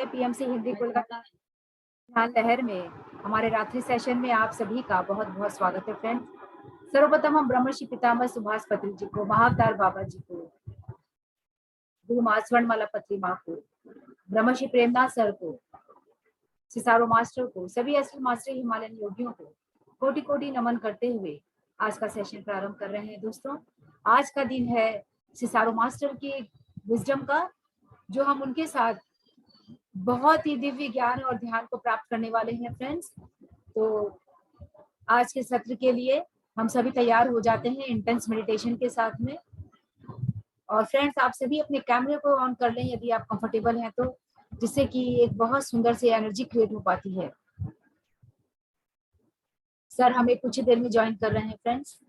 PMC Hindi Kolkata ध्यान लहर में हमारे रात्रि सेशन में आप सभी का बहुत बहुत स्वागत है फ्रेंड्स। सर्वप्रथम हम ब्रह्मर्षि पितामह सुभाष पत्री जी को, महाअवतार बाबा जी को, गुरु माँ स्वर्णमाला पत्री माँ को, ब्रह्मर्षि प्रेमनाथ सर को, सिसारो मास्टर को, सभी असली मास्टर हिमालयन योगियों को कोटि कोटि नमन करते हुए आज का सेशन प्रारंभ कर रहे हैं। दोस्तों, आज का दिन है सिसारो मास्टर की विजडम का, जो हम उनके साथ बहुत ही दिव्य ज्ञान और ध्यान को प्राप्त करने वाले हैं फ्रेंड्स। तो आज के सत्र के लिए हम सभी तैयार हो जाते हैं इंटेंस मेडिटेशन के साथ में। और फ्रेंड्स, आप सभी अपने कैमरे को ऑन कर लें यदि आप कंफर्टेबल हैं तो, जिससे कि एक बहुत सुंदर सी एनर्जी क्रिएट हो पाती है। सर हमें कुछ ही देर में ज्वाइन कर रहे हैं फ्रेंड्स।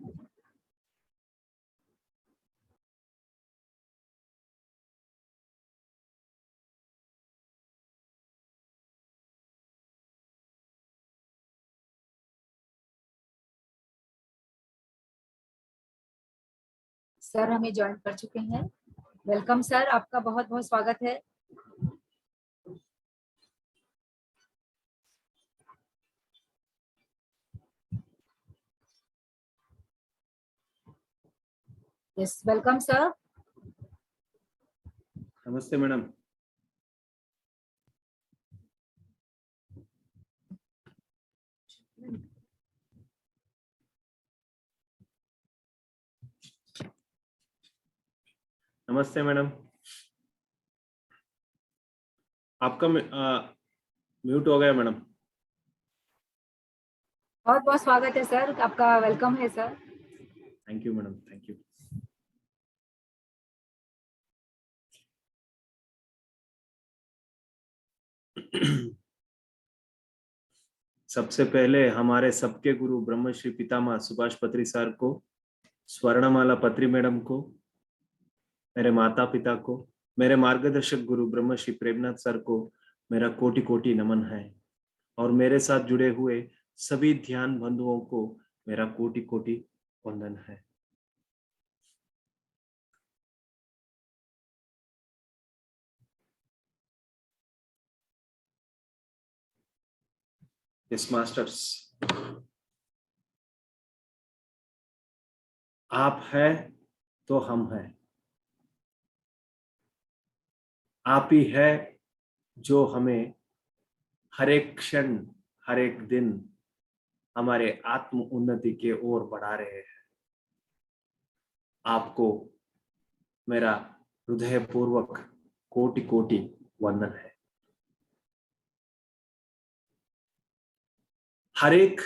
सर हमें ज्वाइन कर चुके हैं। वेलकम सर, आपका बहुत बहुत स्वागत है। Yes, welcome sir. नमस्ते मैडम। नमस्ते मैडम, आपका म्यूट हो गया मैडम। बहुत बहुत स्वागत है सर, आपका वेलकम है sir. Thank you madam, thank you. सबसे पहले हमारे सबके गुरु ब्रह्मश्री पितामह सुभाष पत्री सर को, स्वर्णमाला पत्री मैडम को, मेरे माता पिता को, मेरे मार्गदर्शक गुरु ब्रह्मश्री प्रेमनाथ सर को मेरा कोटि कोटि नमन है। और मेरे साथ जुड़े हुए सभी ध्यान बंधुओं को मेरा कोटि कोटि वंदन है। यस मास्टर्स, आप है तो हम हैं, आप ही है जो हमें हर एक क्षण हर एक दिन हमारे आत्म उन्नति की ओर बढ़ा रहे हैं। आपको मेरा हृदयपूर्वक कोटि कोटि वंदन है। हर एक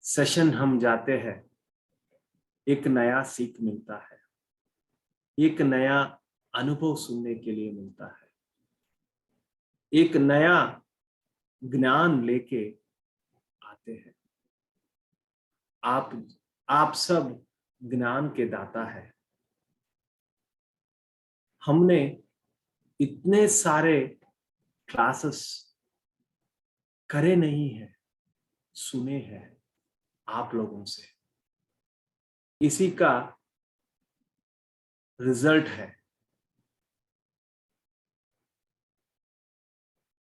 सेशन हम जाते हैं, एक नया सीख मिलता है, एक नया अनुभव सुनने के लिए मिलता है, एक नया ज्ञान लेके आते हैं। आप सब ज्ञान के दाता है। हमने इतने सारे क्लासेस करे नहीं है, सुने हैं आप लोगों से, इसी का रिजल्ट है।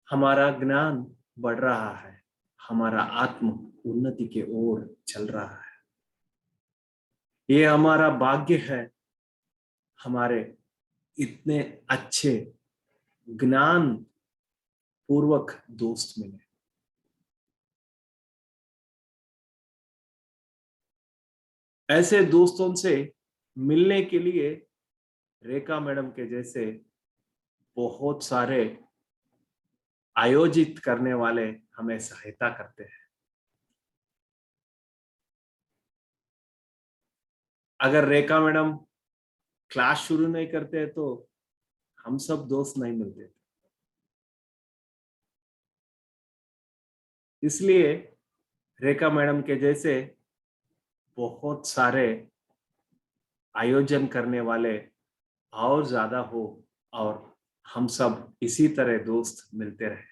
हमारा ज्ञान बढ़ रहा है, हमारा आत्म उन्नति के ओर चल रहा है। ये हमारा भाग्य है, हमारे इतने अच्छे ज्ञान पूर्वक दोस्त मिले। ऐसे दोस्तों से मिलने के लिए रेखा मैडम के जैसे बहुत सारे आयोजित करने वाले हमें सहायता करते हैं। अगर रेखा मैडम क्लास शुरू नहीं करते तो हम सब दोस्त नहीं मिलते। इसलिए रेखा मैडम के जैसे बहुत सारे आयोजन करने वाले और ज्यादा हो और हम सब इसी तरह दोस्त मिलते रहे।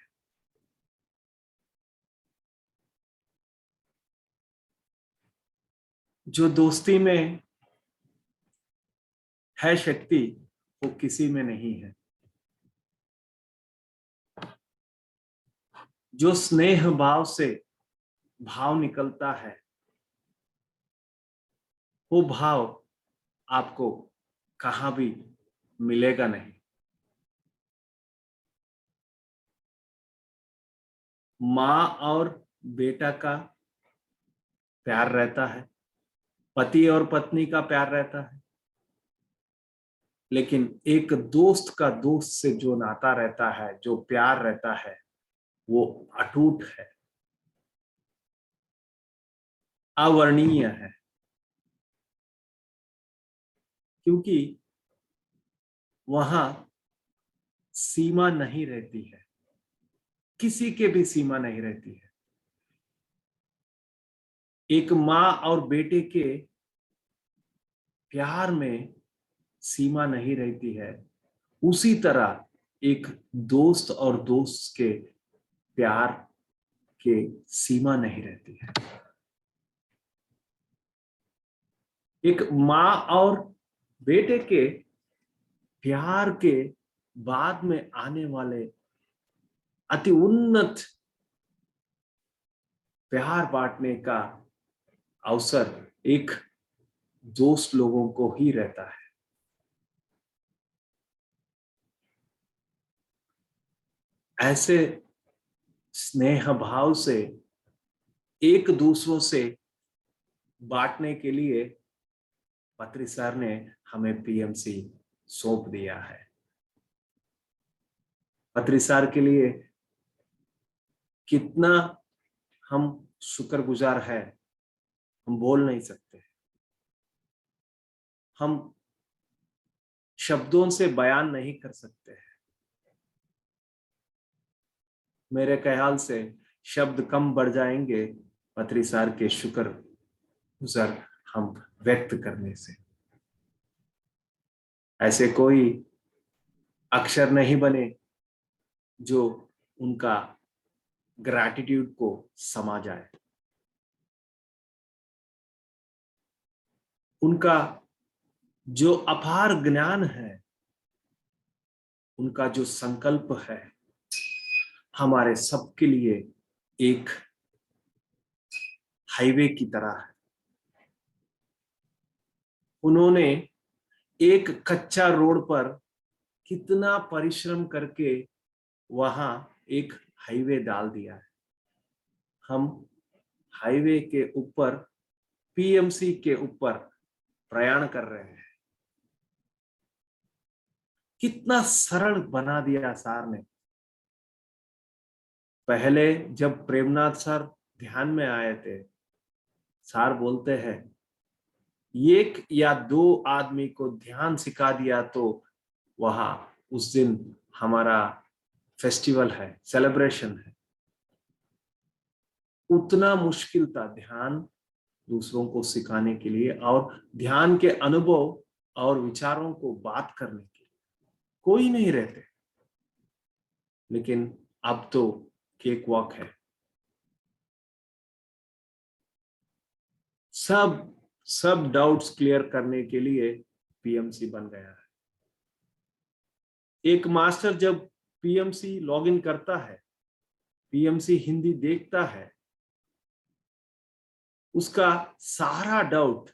जो दोस्ती में है शक्ति वो किसी में नहीं है। जो स्नेह भाव से भाव निकलता है वो भाव आपको कहां भी मिलेगा नहीं। माँ और बेटा का प्यार रहता है, पति और पत्नी का प्यार रहता है, लेकिन एक दोस्त का दोस्त से जो नाता रहता है, जो प्यार रहता है, वो अटूट है, अवर्णीय है। क्योंकि वहां सीमा नहीं रहती है, किसी के भी सीमा नहीं रहती है। एक माँ और बेटे के प्यार में सीमा नहीं रहती है, उसी तरह एक दोस्त और दोस्त के प्यार के सीमा नहीं रहती है। एक माँ और बेटे के प्यार के बाद में आने वाले अति उन्नत प्यार बांटने का अवसर एक दोस्त लोगों को ही रहता है। ऐसे स्नेह भाव से एक दूसरों से बांटने के लिए पत्री सर ने हमें पीएमसी सौंप दिया है। पत्री सर के लिए कितना हम शुक्रगुजार है, हम बोल नहीं सकते, हम शब्दों से बयान नहीं कर सकते हैं। मेरे ख्याल से शब्द कम बढ़ जाएंगे पत्री सर के शुक्र गुजार हम व्यक्त करने से। ऐसे कोई अक्षर नहीं बने जो उनका ग्रैटिट्यूड को समा जाए। उनका जो अपार ज्ञान है, उनका जो संकल्प है, हमारे सबके लिए एक हाईवे की तरह है। उन्होंने एक कच्चा रोड पर कितना परिश्रम करके वहां एक हाईवे डाल दिया है। हम हाईवे के ऊपर, पीएमसी के ऊपर प्रयाण कर रहे हैं। कितना सरल बना दिया सर ने। पहले जब प्रेमनाथ सर ध्यान में आए थे, सर बोलते हैं एक या दो आदमी को ध्यान सिखा दिया तो वहां उस दिन हमारा फेस्टिवल है, सेलिब्रेशन है। उतना मुश्किल था ध्यान दूसरों को सिखाने के लिए और ध्यान के अनुभव और विचारों को बात करने के लिए कोई नहीं रहते। लेकिन अब तो केक वॉक है। सब डाउट्स क्लियर करने के लिए पीएमसी बन गया है। एक मास्टर जब पीएमसी लॉगिन करता है, पीएमसी हिंदी देखता है, उसका सारा डाउट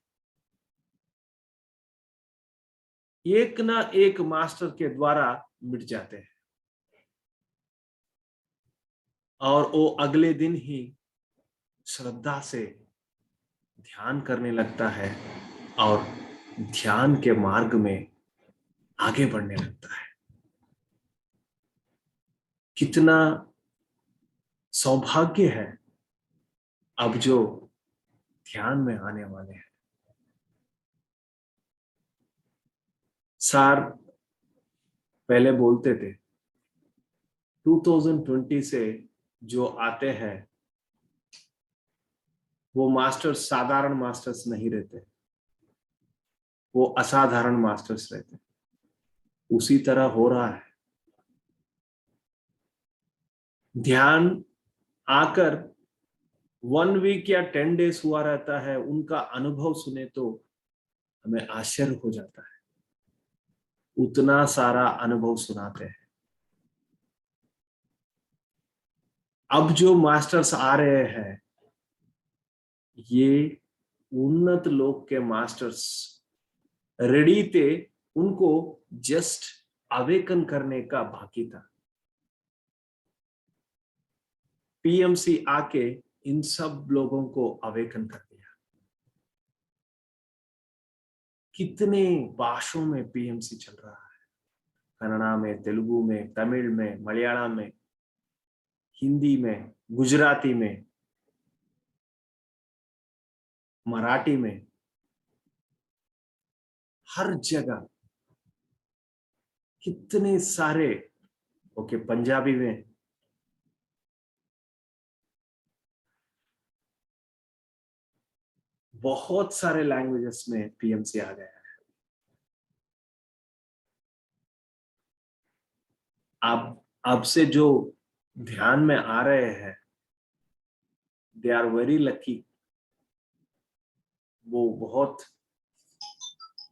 एक ना एक मास्टर के द्वारा मिट जाते हैं और वो अगले दिन ही श्रद्धा से ध्यान करने लगता है और ध्यान के मार्ग में आगे बढ़ने लगता है। कितना सौभाग्य है अब जो ध्यान में आने वाले हैं। सर पहले बोलते थे 2020 से जो आते हैं वो मास्टर्स साधारण मास्टर्स नहीं रहते, वो असाधारण मास्टर्स रहते। उसी तरह हो रहा है। ध्यान आकर 1 वीक या 10 डेज हुआ रहता है, उनका अनुभव सुने तो हमें आश्चर्य हो जाता है, उतना सारा अनुभव सुनाते हैं। अब जो मास्टर्स आ रहे हैं, ये उन्नत लोक के मास्टर्स रेडी थे, उनको जस्ट अवेकन करने का बाकी था। पीएमसी आके इन सब लोगों को अवेकन कर दिया। कितने भाषाओं में पीएमसी चल रहा है, कन्नड़ा में, तेलुगु में, तमिल में, मलयालम में, हिंदी में, गुजराती में, मराठी में, हर जगह कितने सारे, ओके, पंजाबी में, बहुत सारे लैंग्वेजेस में पीएमसी आ गया है। अब से जो ध्यान में आ रहे हैं, दे आर वेरी लकी, वो बहुत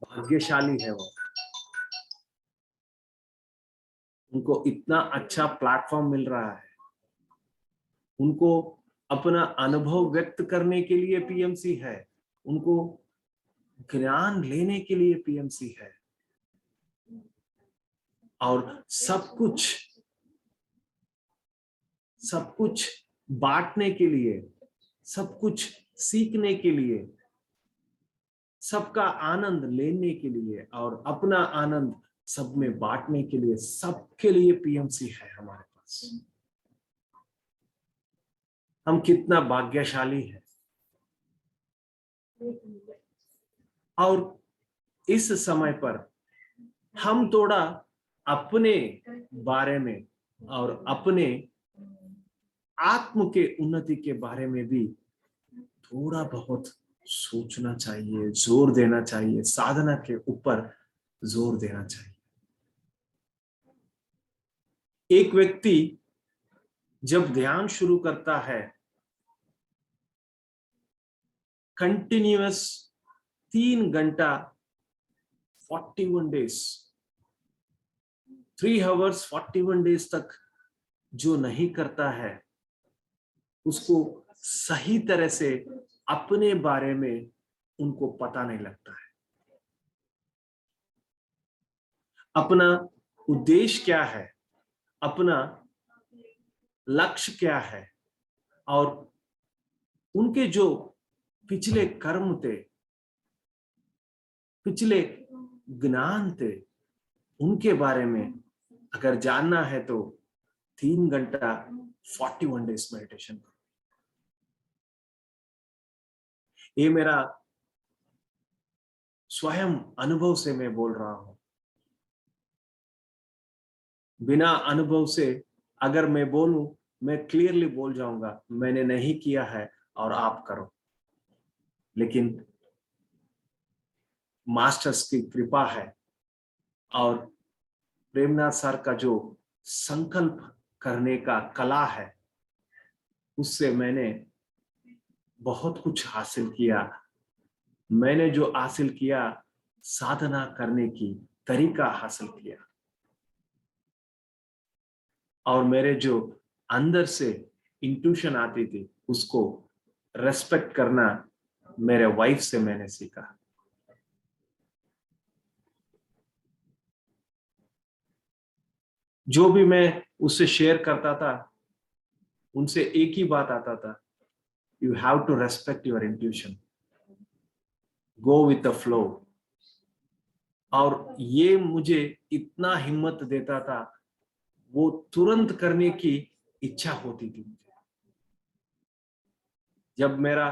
भाग्यशाली है। वो उनको इतना अच्छा प्लेटफॉर्म मिल रहा है, उनको अपना अनुभव व्यक्त करने के लिए पीएमसी है, उनको ज्ञान लेने के लिए पीएमसी है, और सब कुछ बांटने के लिए, सब कुछ सीखने के लिए, सबका आनंद लेने के लिए और अपना आनंद सब में बांटने के लिए, सबके लिए पीएमसी है हमारे पास। हम कितना भाग्यशाली है। और इस समय पर हम थोड़ा अपने बारे में और अपने आत्म के उन्नति के बारे में भी थोड़ा बहुत सोचना चाहिए, जोर देना चाहिए, साधना के ऊपर जोर देना चाहिए। एक व्यक्ति जब ध्यान शुरू करता है, कंटिन्यूअस 3 घंटा 41 डेज, 3 आवर्स 41 डेज तक जो नहीं करता है, उसको सही तरह से अपने बारे में उनको पता नहीं लगता है। अपना उद्देश्य क्या है, अपना लक्ष्य क्या है, और उनके जो पिछले कर्म थे, पिछले ज्ञान थे, उनके बारे में अगर जानना है तो 3 घंटा 41 डेज मेडिटेशन करो। ये मेरा स्वयं अनुभव से मैं बोल रहा हूं। बिना अनुभव से अगर मैं बोलूं, मैं क्लियरली बोल जाऊंगा मैंने नहीं किया है और आप करो। लेकिन मास्टर्स की कृपा है और प्रेमनाथ सर का जो संकल्प करने का कला है, उससे मैंने बहुत कुछ हासिल किया। मैंने जो हासिल किया, साधना करने की तरीका हासिल किया, और मेरे जो अंदर से इंट्यूशन आती थी, उसको रेस्पेक्ट करना मेरे वाइफ से मैंने सीखा। जो भी मैं उससे शेयर करता था, उनसे एक ही बात आता था, you have to respect your intuition, go with the flow. और ये मुझे इतना हिम्मत देता था, वो तुरंत करने की इच्छा होती थी मुझे। जब मेरा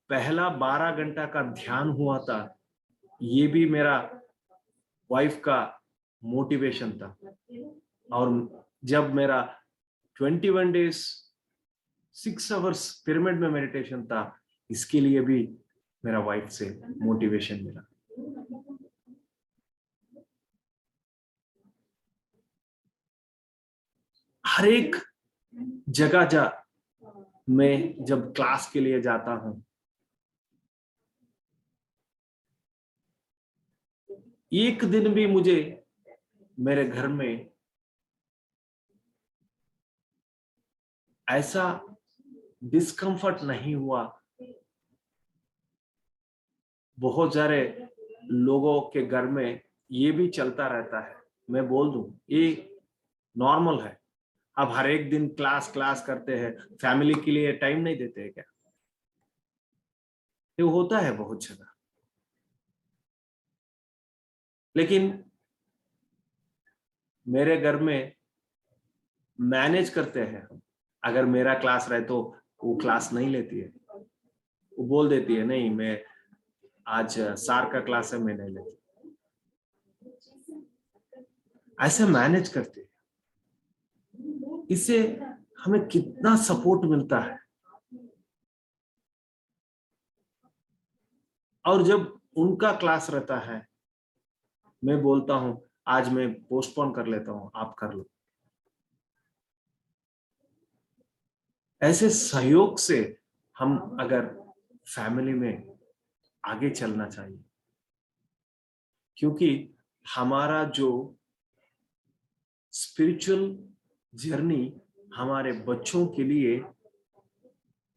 पहला 12 घंटा का ध्यान हुआ था, ये भी मेरा वाइफ का मोटिवेशन था। और जब मेरा 21 डेज 6 आवर्स पिरामिड में मेडिटेशन था, इसके लिए भी मेरा वाइफ से मोटिवेशन मिला। हर एक जगह जा मैं जब क्लास के लिए जाता हूं, एक दिन भी मुझे मेरे घर में ऐसा डिस्कम्फर्ट नहीं हुआ। बहुत सारे लोगों के घर में ये भी चलता रहता है, मैं बोल दूं ये नॉर्मल है। अब हर एक दिन क्लास क्लास करते हैं, फैमिली के लिए टाइम नहीं देते हैं क्या? ये होता है बहुत जगह। लेकिन मेरे घर में मैनेज करते हैं। अगर मेरा क्लास रहे तो वो क्लास नहीं लेती है, वो बोल देती है नहीं, मैं आज सार का क्लास है, मैं नहीं लेती। ऐसे मैनेज करते हैं। इससे हमें कितना सपोर्ट मिलता है। और जब उनका क्लास रहता है, मैं बोलता हूं आज मैं पोस्टपोन कर लेता हूं, आप कर लो। ऐसे सहयोग से हम अगर फैमिली में आगे चलना चाहिए, क्योंकि हमारा जो स्पिरिचुअल जर्नी हमारे बच्चों के लिए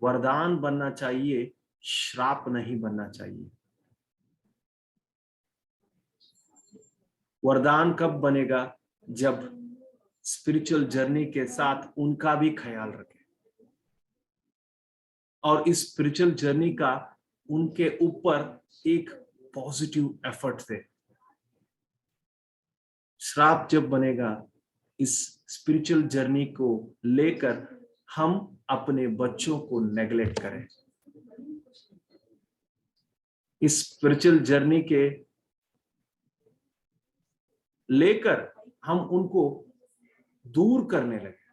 वरदान बनना चाहिए, श्राप नहीं बनना चाहिए। वरदान कब बनेगा? जब स्पिरिचुअल जर्नी के साथ उनका भी ख्याल रखें और इस स्पिरिचुअल जर्नी का उनके ऊपर एक पॉजिटिव एफर्ट दे। श्राप जब बनेगा, इस स्पिरिचुअल जर्नी को लेकर हम अपने बच्चों को नेग्लेक्ट करें, इस स्पिरिचुअल जर्नी के लेकर हम उनको दूर करने लगे।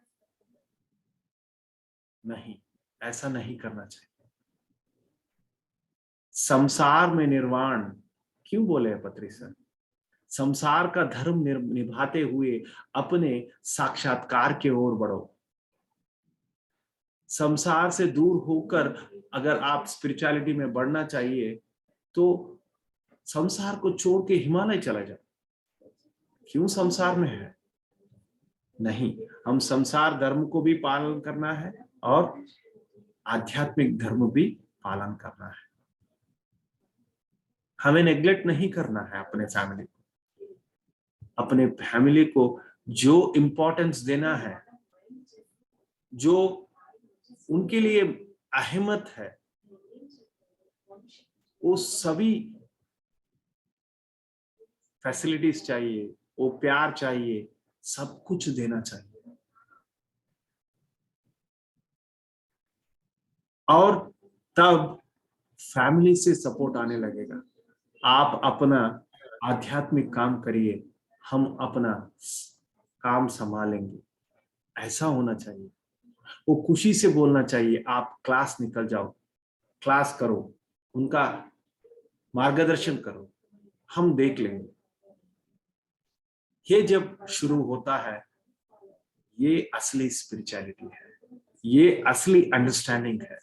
नहीं, ऐसा नहीं करना चाहिए। संसार में निर्वाण क्यों बोले पत्री सर? संसार का धर्म निभाते हुए अपने साक्षात्कार की ओर बढ़ो। संसार से दूर होकर अगर आप स्पिरिचुअलिटी में बढ़ना चाहिए तो संसार को छोड़ के हिमालय चला जाओ। क्यों संसार में है? नहीं, हम संसार धर्म को भी पालन करना है और आध्यात्मिक धर्म भी पालन करना है। हमें नेग्लेक्ट नहीं करना है अपने फैमिली को। अपने फैमिली को जो इंपॉर्टेंस देना है, जो उनके लिए अहमियत है, वो सभी फैसिलिटीज चाहिए, वो प्यार चाहिए, सब कुछ देना चाहिए। और तब फैमिली से सपोर्ट आने लगेगा। आप अपना आध्यात्मिक काम करिए, हम अपना काम संभालेंगे, ऐसा होना चाहिए। वो खुशी से बोलना चाहिए, आप क्लास निकल जाओ, क्लास करो, उनका मार्गदर्शन करो, हम देख लेंगे। ये जब शुरू होता है, ये असली स्पिरिचुअलिटी है, ये असली अंडरस्टैंडिंग है।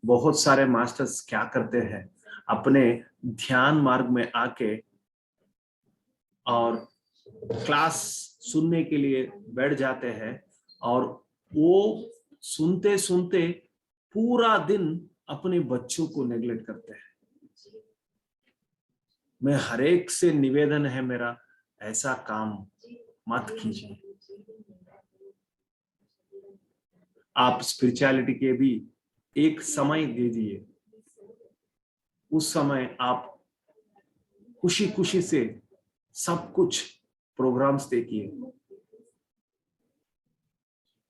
बहुत सारे मास्टर्स क्या करते हैं, अपने ध्यान मार्ग में आके और क्लास सुनने के लिए बैठ जाते हैं और वो सुनते सुनते पूरा दिन अपने बच्चों को नेग्लेक्ट करते हैं। मैं हर एक से निवेदन है मेरा, ऐसा काम मत कीजिए। आप स्पिरिचुअलिटी के भी एक समय दे दिए, उस समय आप खुशी खुशी से सब कुछ प्रोग्राम्स देखिए,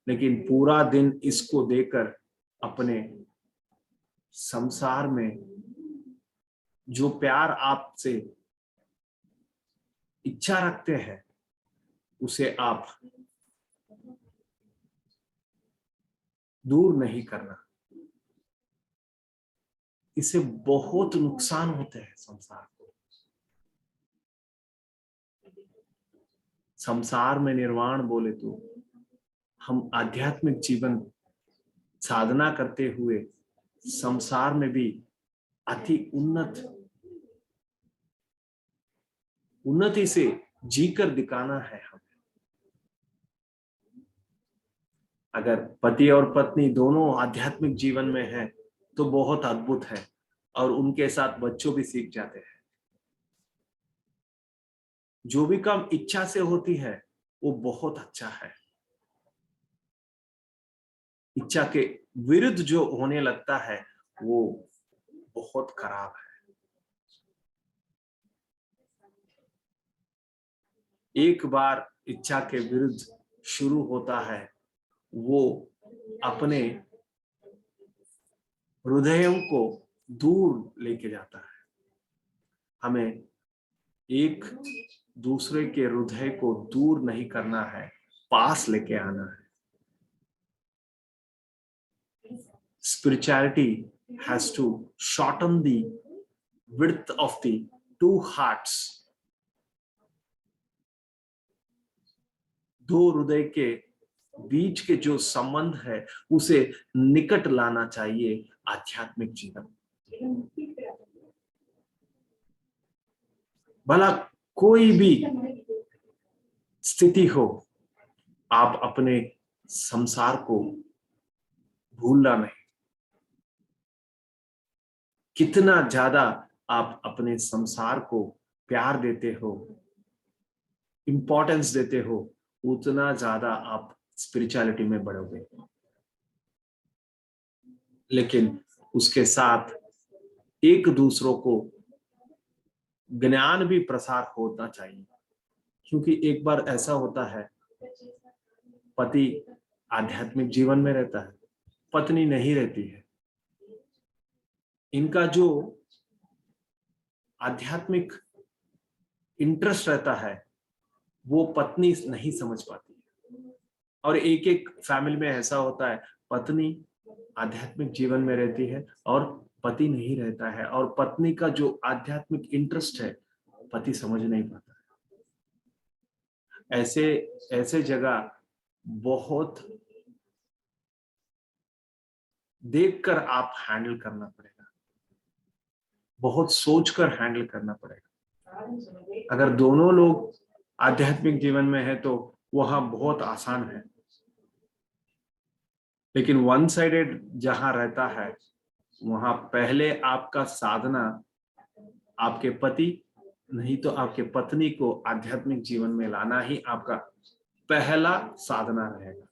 लेकिन पूरा दिन इसको देकर अपने संसार में जो प्यार आपसे इच्छा रखते हैं उसे आप दूर नहीं करना। इससे बहुत नुकसान होते हैं संसार को। संसार में निर्वाण बोले तो हम आध्यात्मिक जीवन साधना करते हुए संसार में भी अति उन्नति से जीकर दिखाना है हमें। अगर पति और पत्नी दोनों आध्यात्मिक जीवन में है तो बहुत अद्भुत है, और उनके साथ बच्चों भी सीख जाते हैं। जो भी काम इच्छा से होती है वो बहुत अच्छा है। इच्छा के विरुद्ध जो होने लगता है वो बहुत खराब है। एक बार इच्छा के विरुद्ध शुरू होता है, वो अपने हृदयों को दूर लेके जाता है। हमें एक दूसरे के हृदय को दूर नहीं करना है, पास लेके आना है। Spirituality has to shorten the width of the two hearts. दो हृदय के बीच के जो संबंध है उसे निकट लाना चाहिए आध्यात्मिक जीवन। भला कोई भी स्थिति हो, आप अपने संसार को भूलना नहीं। कितना ज्यादा आप अपने संसार को प्यार देते हो, इंपॉर्टेंस देते हो, उतना ज्यादा आप स्पिरिचुअलिटी में बढ़ोगे। लेकिन उसके साथ एक दूसरों को ज्ञान भी प्रसार होना चाहिए, क्योंकि एक बार ऐसा होता है, पति आध्यात्मिक जीवन में रहता है, पत्नी नहीं रहती है। इनका जो आध्यात्मिक इंटरेस्ट रहता है वो पत्नी नहीं समझ पाती है। और एक एक फैमिली में ऐसा होता है, पत्नी आध्यात्मिक जीवन में रहती है और पति नहीं रहता है, और पत्नी का जो आध्यात्मिक इंटरेस्ट है पति समझ नहीं पाता है। ऐसे जगह बहुत देखकर आप हैंडल करना पड़ेगा, बहुत सोचकर हैंडल करना पड़ेगा। अगर दोनों लोग आध्यात्मिक जीवन में है तो वहां बहुत आसान है, लेकिन वन साइडेड जहां रहता है वहां पहले आपका साधना आपके पति नहीं तो आपके पत्नी को आध्यात्मिक जीवन में लाना ही आपका पहला साधना रहेगा।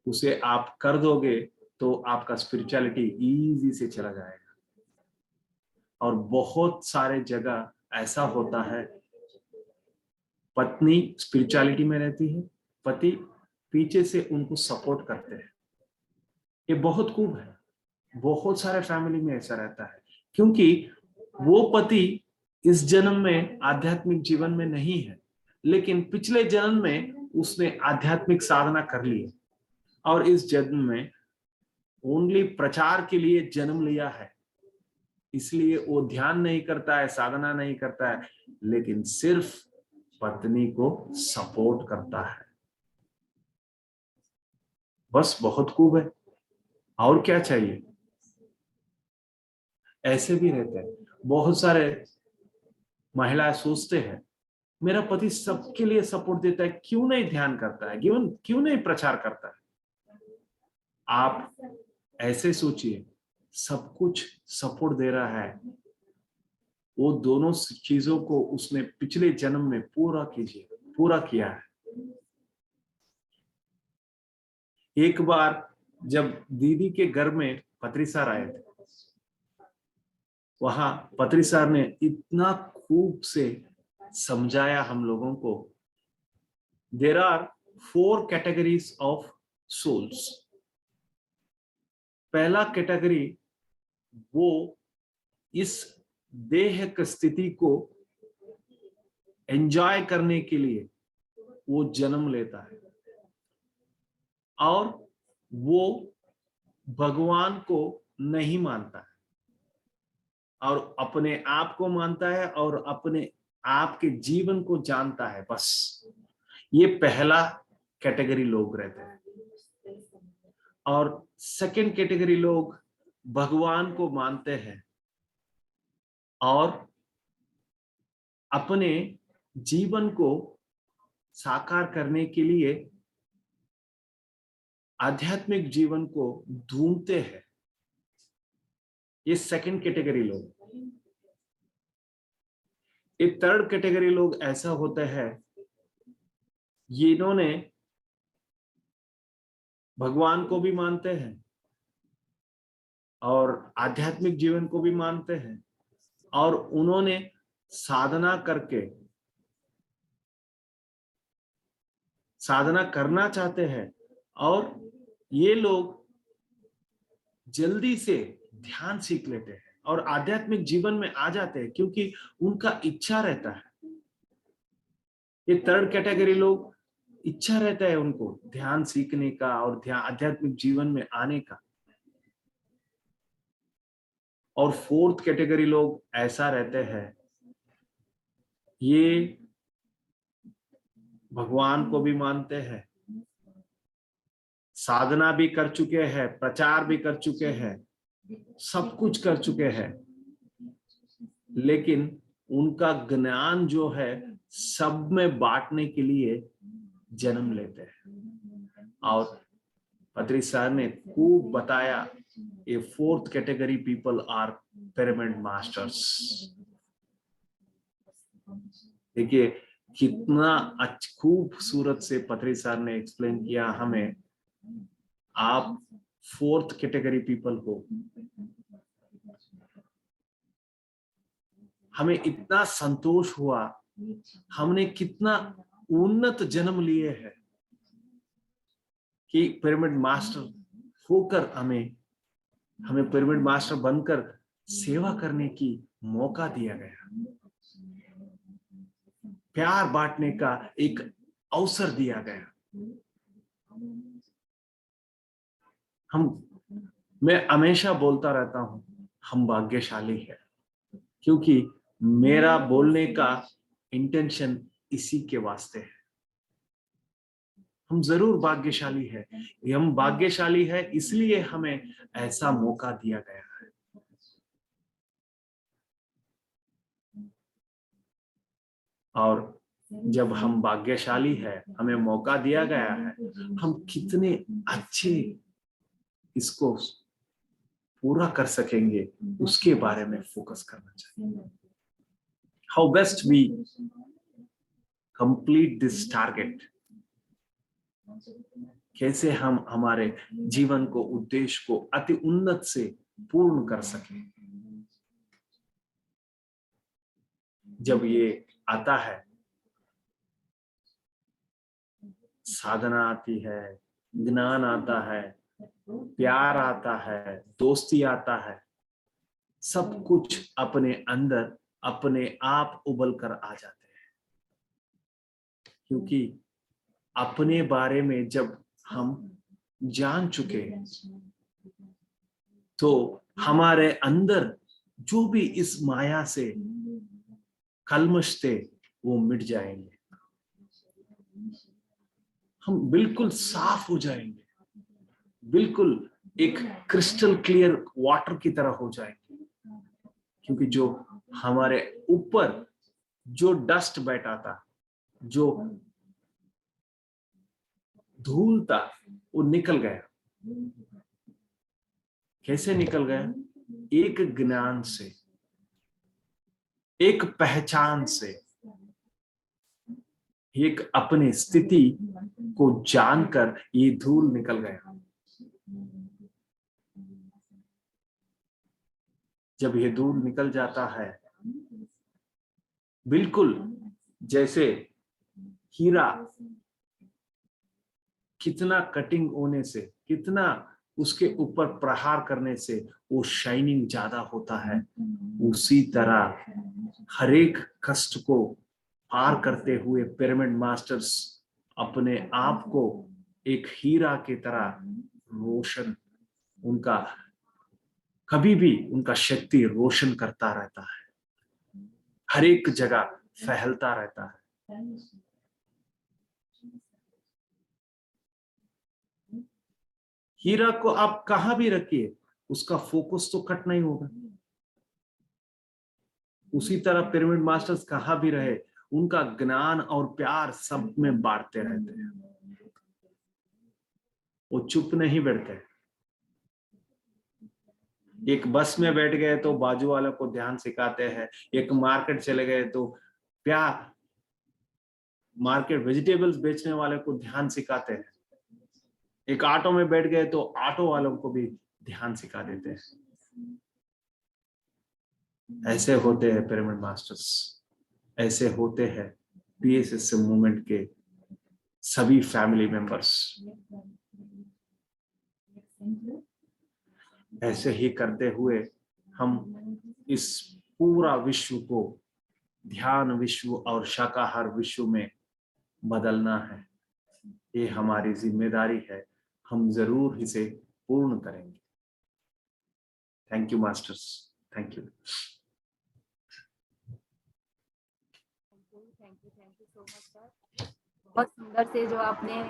उसे आप कर दोगे तो आपका स्पिरिचुअलिटी इजी से चला जाएगा। और बहुत सारे जगह ऐसा होता है, पत्नी स्पिरिचुअलिटी में रहती है, पति पीछे से उनको सपोर्ट करते हैं। ये बहुत खूब है, बहुत सारे फैमिली में ऐसा रहता है, क्योंकि वो पति इस जन्म में आध्यात्मिक जीवन में नहीं है, लेकिन पिछले जन्म में उसने आध्यात्मिक साधना कर ली है और इस जन्म में ओनली प्रचार के लिए जन्म लिया है। इसलिए वो ध्यान नहीं करता है, साधना नहीं करता है, लेकिन सिर्फ पत्नी को सपोर्ट करता है। बस बहुत खूब है, और क्या चाहिए। ऐसे भी रहते हैं, बहुत सारे महिलाएं सोचते हैं मेरा पति सबके लिए सपोर्ट देता है, क्यों नहीं ध्यान करता है, क्यों नहीं प्रचार करता है। आप ऐसे सोचिए, सब कुछ सपोर्ट दे रहा है, वो दोनों चीजों को उसने पिछले जन्म में पूरा किया है। एक बार जब दीदी के घर में पत्री सर आए थे, वहां पत्री सर ने इतना खूब से समझाया हम लोगों को। There are 4 categories of souls. पहला कैटेगरी वो इस देह की स्थिति को एंजॉय करने के लिए वो जन्म लेता है, और वो भगवान को नहीं मानता है और अपने आप को मानता है और अपने आप के जीवन को जानता है। बस ये पहला कैटेगरी लोग रहते हैं, और सेकंड कैटेगरी लोग भगवान को मानते हैं और अपने जीवन को साकार करने के लिए आध्यात्मिक जीवन को ढूंढते हैं। ये सेकंड कैटेगरी लोग। ये थर्ड कैटेगरी लोग ऐसा होते हैं, जिन्होंने भगवान को भी मानते हैं और आध्यात्मिक जीवन को भी मानते हैं, और उन्होंने साधना करके साधना करना चाहते हैं, और ये लोग जल्दी से ध्यान सीख लेते हैं और आध्यात्मिक जीवन में आ जाते हैं क्योंकि उनका इच्छा रहता है। ये थर्ड कैटेगरी लोग, इच्छा रहता है उनको ध्यान सीखने का और ध्यान आध्यात्मिक जीवन में आने का। और फोर्थ कैटेगरी लोग ऐसा रहते हैं, ये भगवान को भी मानते हैं, साधना भी कर चुके हैं, प्रचार भी कर चुके हैं, सब कुछ कर चुके हैं, लेकिन उनका ज्ञान जो है सब में बांटने के लिए जन्म लेते हैं। और पत्री सर ने खूब बताया, ये fourth category people are pyramid masters. देखिए कितना खूबसूरत से पत्री सर ने एक्सप्लेन किया हमें। आप फोर्थ कैटेगरी पीपल हो, हमें इतना संतोष हुआ, हमने कितना उन्नत जन्म लिए हैं कि पिरामिड मास्टर होकर हमें पिरामिड मास्टर बनकर सेवा करने की मौका दिया गया, प्यार बांटने का एक अवसर दिया गया। मैं हमेशा बोलता रहता हूं, हम भाग्यशाली हैं, क्योंकि मेरा बोलने का इंटेंशन इसी के वास्ते है। हम जरूर भाग्यशाली है, हम भाग्यशाली है इसलिए हमें ऐसा मौका दिया गया है। और जब हम भाग्यशाली है, हमें मौका दिया गया है, हम कितने अच्छे इसको पूरा कर सकेंगे उसके बारे में फोकस करना चाहिए। How best we complete this target, कैसे हम हमारे जीवन को, उद्देश्य को अति उन्नत से पूर्ण कर सके। जब ये आता है, साधना आती है, ज्ञान आता है, प्यार आता है, दोस्ती आता है, सब कुछ अपने अंदर अपने आप उबल कर आ जाते हैं। क्योंकि अपने बारे में जब हम जान चुके तो हमारे अंदर जो भी इस माया से कल्मश थे वो मिट जाएंगे, हम बिल्कुल साफ हो जाएंगे, बिल्कुल एक क्रिस्टल क्लियर वाटर की तरह हो जाएंगे। क्योंकि जो हमारे ऊपर जो डस्ट बैठा था, जो धूल था, वो निकल गया। कैसे निकल गया? एक ज्ञान से, एक पहचान से, एक अपनी स्थिति को जानकर ये धूल निकल गया। जब ये धूल निकल जाता है, बिल्कुल जैसे हीरा कितना कटिंग होने से, कितना उसके ऊपर प्रहार करने से वो शाइनिंग ज्यादा होता है, उसी तरह हर एक कष्ट को पार करते हुए पिरामिड मास्टर्स अपने आप को एक हीरा की तरह रोशन, उनका कभी भी उनका शक्ति रोशन करता रहता है, हर एक जगह फैलता रहता है। हीरा को आप कहां भी रखिए, उसका फोकस तो कट नहीं होगा। उसी तरह पिरामिड मास्टर्स कहां भी रहे, उनका ज्ञान और प्यार सब में बांटते रहते हैं। वो चुप नहीं बैठते। एक बस में बैठ गए तो बाजू वालों को ध्यान सिखाते हैं, एक मार्केट चले गए तो प्यार मार्केट वेजिटेबल्स बेचने वाले को ध्यान सिखाते हैं, एक ऑटो में बैठ गए तो ऑटो वालों को भी ध्यान सिखा देते हैं। ऐसे होते हैं पिरामिड मास्टर्स, ऐसे होते हैं पीएसएस मूवमेंट के सभी फैमिली मेंबर्स। ऐसे ही करते हुए हम इस पूरा विश्व को ध्यान विश्व और शाकाहार विश्व में बदलना है। ये हमारी जिम्मेदारी है, हम जरूर इसे पूर्ण करेंगे। Thank you masters, thank you. Thank you so much sir. बहुत सुंदर से जो आपने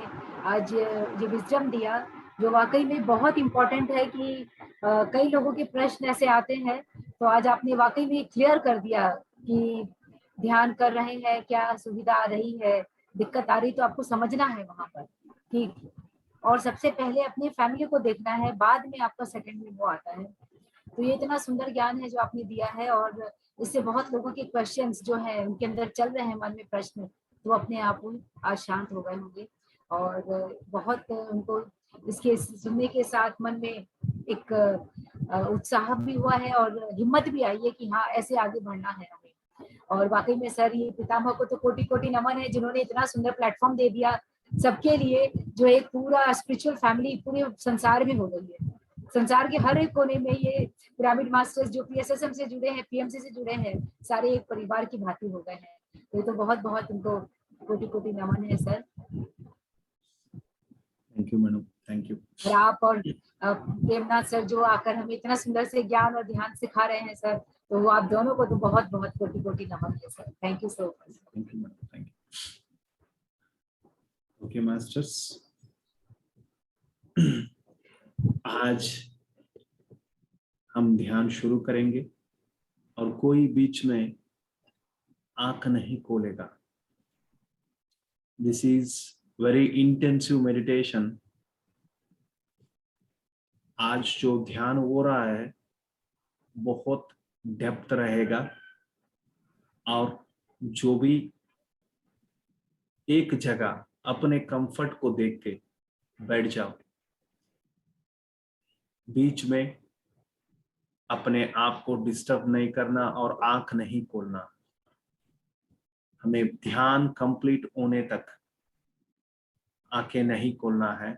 आज ये विजडम दिया, जो वाकई में बहुत इम्पोर्टेंट है कि कई लोगों के प्रश्न ऐसे आते हैं, तो आज आपने वाकई में क्लियर कर दिया कि ध्यान कर रहे हैं, क्या सुविधा आ रही है, दिक्कत आ रही तो आपको समझना है वहां पर, ठीक। और सबसे पहले अपनी फैमिली को देखना है, बाद में आपका सेकंड में वो आता है। तो ये इतना सुंदर ज्ञान है जो आपने दिया है, और इससे बहुत लोगों के क्वेश्चंस जो हैं उनके अंदर चल रहे हैं मन में प्रश्न, तो अपने आप आज शांत हो गए होंगे। और बहुत उनको इसके सुनने के साथ मन में एक उत्साह भी हुआ है और हिम्मत भी आई है कि हाँ ऐसे आगे बढ़ना है हमें। और वाकई में सर, ये पितामह को तो कोटि कोटि नमन है, जिन्होंने इतना सुंदर प्लेटफॉर्म दे दिया सबके लिए, जो एक पूरा स्पिरिचुअल फैमिली पूरे संसार में हो गई है। संसार के हर एक कोने में ये पिरामिड मास्टर्स जो पीएसएसएम से जुड़े हैं, पीएमसी से जुड़े हैं, सारे एक परिवार की भांति हो गए हैं। तो ये तो बहुत बहुत उनको कोटि कोटि नमन है sir. Thank you madam, thank you. और आप और प्रेमनाथ सर जो आकर हमें इतना सुंदर से ज्ञान और ध्यान सिखा रहे हैं सर, तो वो आप दोनों को तो बहुत बहुत कोटि कोटि नमन है sir. Thank you so much. Thank you madam, thank you. Okay masters, आज हम ध्यान शुरू करेंगे और कोई बीच में आंख नहीं खोलेगा। This is very intensive meditation. आज जो ध्यान हो रहा है बहुत डेप्थ रहेगा, और जो भी एक जगह अपने कंफर्ट को देख के बैठ जाओ, बीच में अपने आप को डिस्टर्ब नहीं करना और आंख नहीं खोलना। हमें ध्यान कंप्लीट होने तक आंखें नहीं खोलना है।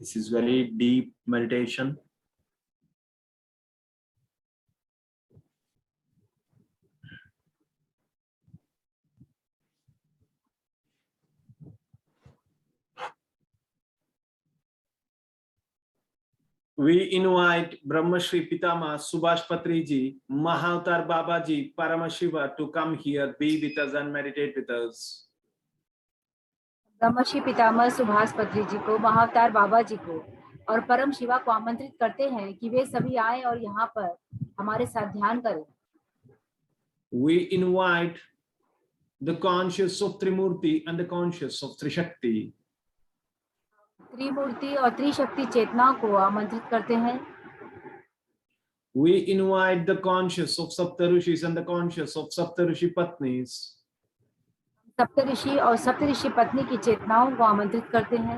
This is very deep meditation. We invite Brahma Shri Pitama Subhash Patri Ji, Mahavatar Baba Ji, Paramashiva to come here, be with us and meditate with us. ब्रह्मश्री पितामह सुभाष पत्री जी को, महाअवतार बाबा जी को और परम शिवा को आमंत्रित करते हैं कि वे सभी आए और यहाँ पर हमारे साथ ध्यान करें। We invite the conscious of Trimurti and the conscious of Trishakti. त्रिमूर्ति और त्रिशक्ति चेतनाओं को आमंत्रित करते हैं। We invite the conscious of Saptarishis and the conscious of Saptarishi Patnis. सप्तऋषि और सप्तऋषि पत्नी की चेतनाओं को आमंत्रित करते हैं।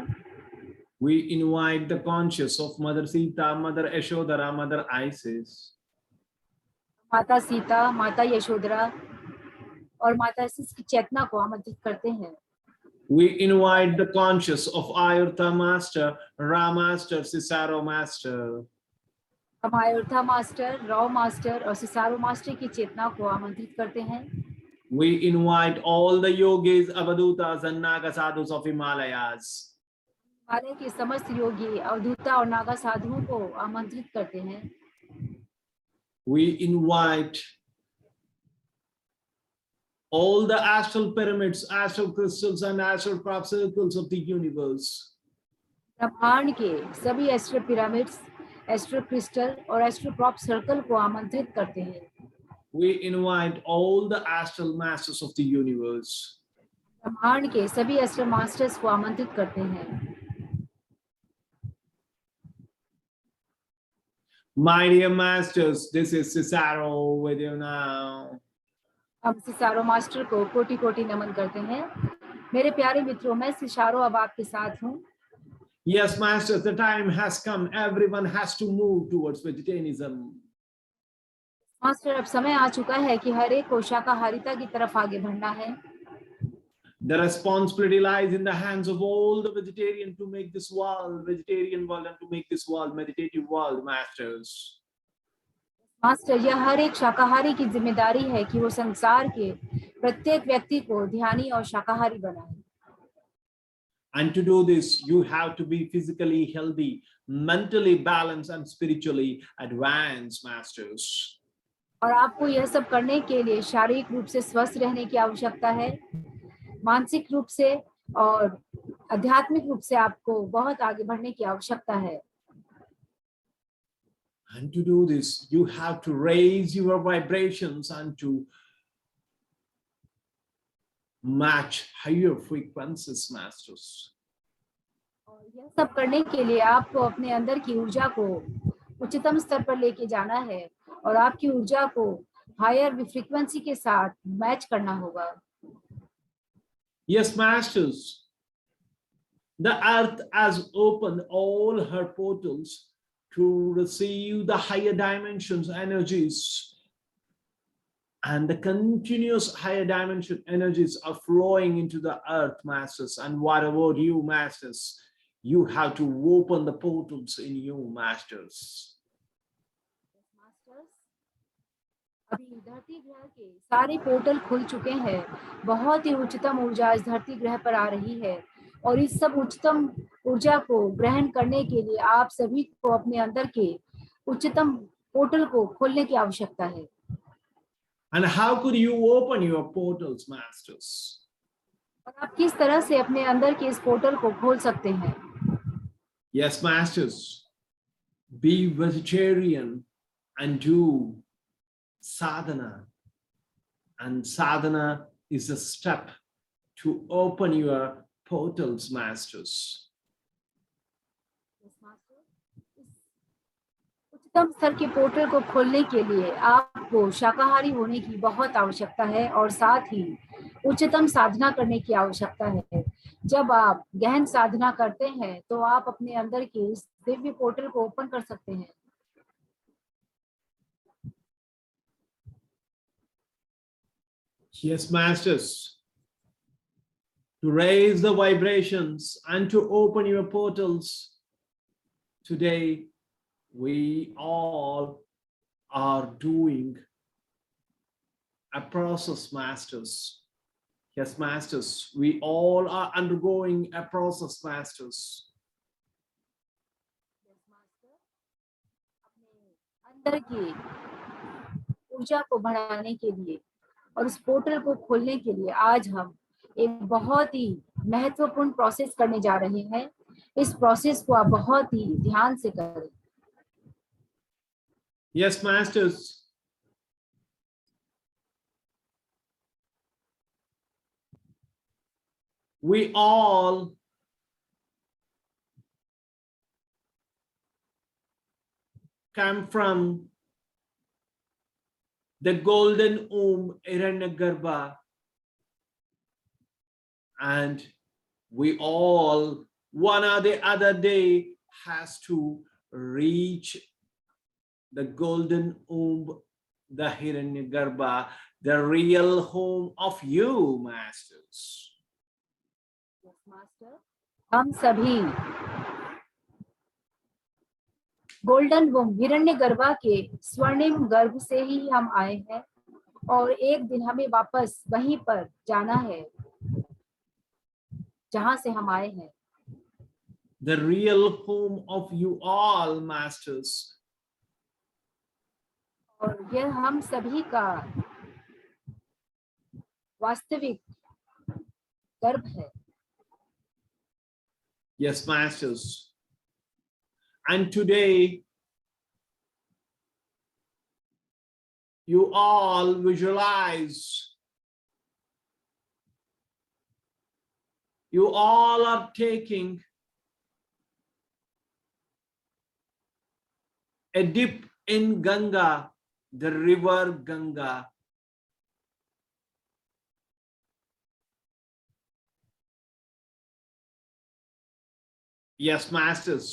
We invite the conscious of Mother Sita, Mother Yashodhara, Mother Isis. माता सीता, माता यशोधरा और माता इसिस की चेतना को आमंत्रित करते हैं। We invite the conscious of Ayurtha Master, Ra Master, Cicero Master. हम आयुर्था मास्टर, राव मास्टर और सिसारो मास्टर की चेतना को आमंत्रित करते हैं। We invite all the yogis, avadutas and naga sadhus of Himalayas. Himalaya के समस्त योगी, अवधूता और नागा साधुओं को आमंत्रित करते हैं। We invite all the astral pyramids, astral crystals, and astral crop circles of the universe. ब्रह्मांड के सभी एस्ट्रो पिरामिड्स, एस्ट्रो क्रिस्टल और एस्ट्रो क्रॉप सर्कल को आमंत्रित करते हैं। We invite all the astral masters of the universe. ब्रह्मांड के सभी एस्ट्रो मास्टर्स को आमंत्रित करते हैं। My dear masters, this is Cesaro with you now. हम सिसारो मास्टर को कोटि कोटि नमन करते हैं। मेरे प्यारे मित्रों, मैं सिसारो अब आपके साथ हूँ। Yes, masters, the time has come. Everyone has to move towards vegetarianism. Master, अब समय आ चुका है कि हर एक को शाकाहारिता की तरफ आगे बढ़ना है। The responsibility lies in the hands of all the vegetarian to make this world vegetarian world and to make this world meditative world, masters. Master, यह हर एक शाकाहारी की जिम्मेदारी है कि वो संसार के प्रत्येक व्यक्ति को ध्यानी और शाकाहारी बनाए। And to do this, you have to be physically healthy, mentally balanced, and spiritually advanced, masters. और आपको यह सब करने के लिए शारीरिक रूप से स्वस्थ रहने की आवश्यकता है, मानसिक रूप से और आध्यात्मिक रूप से आपको बहुत आगे बढ़ने की आवश्यकता है। And to do this, you have to raise your vibrations and to match higher frequencies, masters. और यह सब करने के लिए आपको अपने अंदर की ऊर्जा को उच्चतम स्तर पर लेके जाना है और आपकी ऊर्जा को हायर फ्रीक्वेंसी के साथ मैच करना होगा। Yes, masters, the earth has opened all her portals to receive the higher dimensions energies, and the continuous higher dimension energies are flowing into the earth, masters. And what about you, masters? You have to open the portals in you, masters. अभी धरती ग्रह के सारे portal खुल चुके हैं। बहुत ही उच्चतम ऊर्जा इस धरती ग्रह पर आ रही है और इस सब उच्चतम ऊर्जा को ग्रहण करने के लिए आप सभी को अपने अंदर के उच्चतम पोर्टल को खोलने की आवश्यकता है। And how could you open your portals, masters? और आप किस तरह से अपने अंदर के इस पोर्टल को खोल सकते हैं? Yes, masters, be vegetarian and do sadhana. And sadhana is a step to open your portals, masters. उच्चतम स्तर के पोर्टल को खोलने के लिए आपको शाकाहारी होने की बहुत आवश्यकता है और साथ ही उच्चतम साधना करने की आवश्यकता है। जब आप गहन साधना करते हैं तो आप अपने अंदर के इस दिव्य पोर्टल को ओपन कर सकते हैं। Yes, masters, to raise the vibrations and to open your portals, today we all are doing a process, masters. Yes, masters, we all are undergoing a process, masters. अंदर की ऊर्जा को बढ़ाने के लिए और इस पोर्टल को खोलने के लिए आज हम एक बहुत ही महत्वपूर्ण प्रोसेस करने जा रहे हैं। इस प्रोसेस को आप बहुत ही ध्यान से करें। Yes, masters, we all come from the golden Hiranyagarbha, and we all one or the other day has to reach the golden the Hiranyagarbha, the real home of you, masters. हम सभी golden वुम हिरण्यगर्भा के स्वर्णिम गर्भ से ही हम आए हैं और एक दिन हमें वापस वहीं पर जाना है जहां से हम आए हैं। The real home of you all, masters. और यह हम सभी का वास्तविक गर्भ है। Yes, masters. And today, you all visualize, you all are taking a dip in Ganga, the river Ganga. Yes, masters,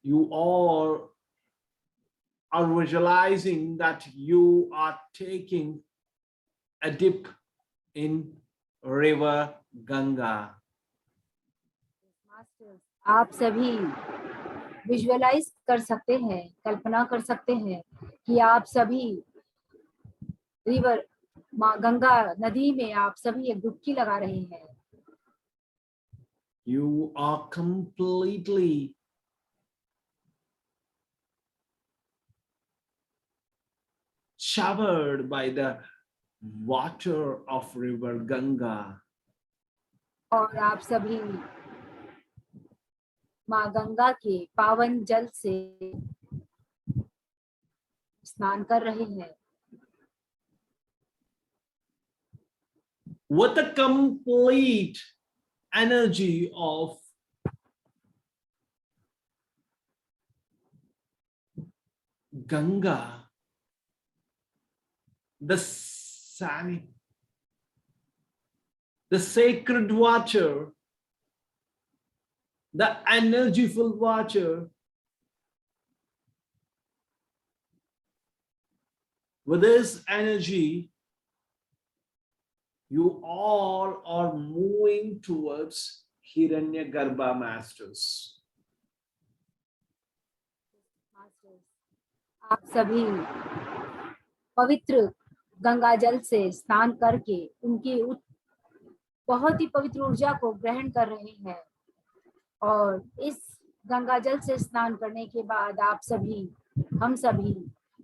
you all are visualizing that you are taking a dip in river Ganga. आप सभी visualise कर सकते हैं, कल्पना कर सकते हैं कि आप सभी रिवर गंगा नदी में आप सभी एक डुबकी लगा रहे हैं। You are completely showered by the water of river Ganga. और आप सभी माँ गंगा के पावन जल से स्नान कर रहे हैं। With the complete energy of Ganga, the sacred water, the energyful water, with this energy, you all are moving towards Hiranyagarbha, masters. आप सभी पवित्र गंगा जल से स्नान करके उनकी बहुत ही पवित्र ऊर्जा को ग्रहण कर रहे हैं और इस गंगा जल से स्नान करने के बाद आप सभी, हम सभी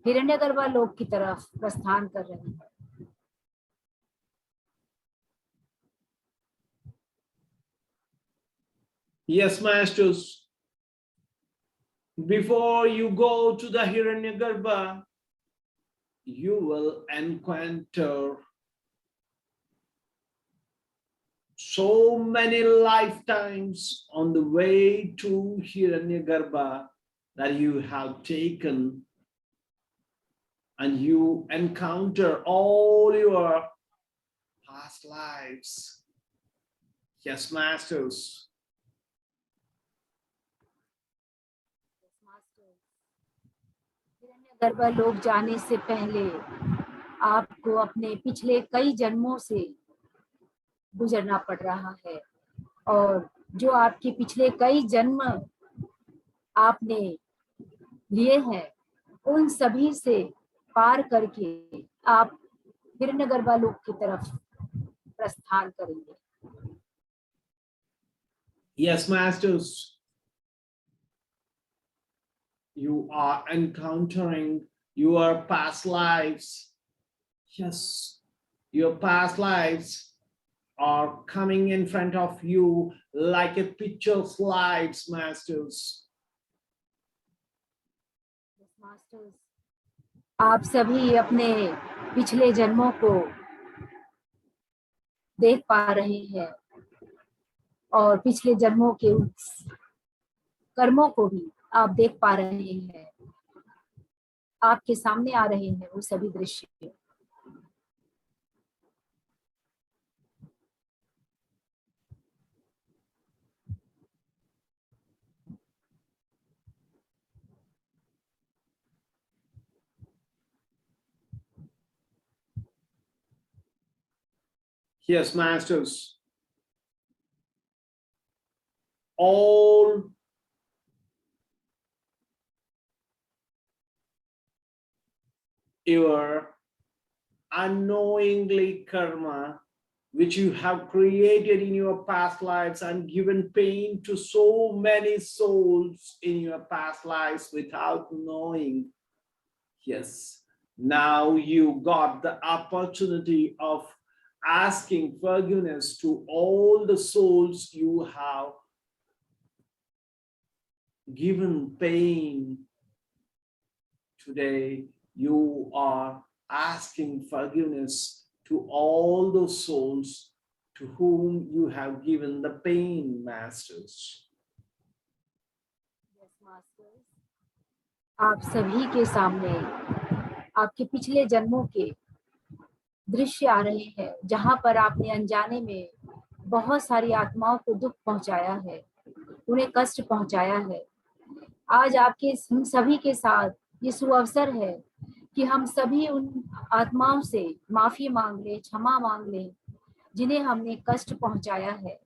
हिरण्यगर्भा लोक की तरफ प्रस्थान कर रहे हैं। Yes, masters. Before you go to the Hiranyagarbha, you will encounter so many lifetimes on the way to Hiranyagarbha that you have taken, and you encounter all your past lives. Yes, masters. हिरण्यगर्भा लोक जाने से पहले आपको अपने पिछले कई जन्मों से गुजरना पड़ रहा है और जो आपके पिछले कई जन्म आपने लिए हैं उन सभी से पार करके आप हिरण्यगर्भा लोक की तरफ प्रस्थान करेंगे। Yes, masters. You are encountering your past lives. Yes, your past lives are coming in front of you like a picture slides, masters. आप सभी अपने पिछले जन्मों को देख पा रहे हैं और पिछले जन्मों के कर्मों को भी आप देख पा रहे हैं। आपके सामने आ रहे हैं वो सभी दृश्य। Yes, masters. All your unknowingly karma which you have created in your past lives and given pain to so many souls in your past lives without knowing. Yes, now you got the opportunity of asking forgiveness to all the souls you have given pain. Today, you are asking forgiveness to all those souls to whom you have given the pain, masters. Yes, masters. आप सभी के सामने आपके पिछले जन्मों के दृश्य आ रहे हैं जहां पर आपने अनजाने में बहुत सारी आत्माओं को दुख पहुंचाया है, उन्हें कष्ट पहुंचाया है। आज आपके हम सभी के साथ ये सुअवसर है कि हम सभी उन आत्माओं से माफी मांग लें, क्षमा मांग लें जिन्हें हमने कष्ट पहुंचाया है।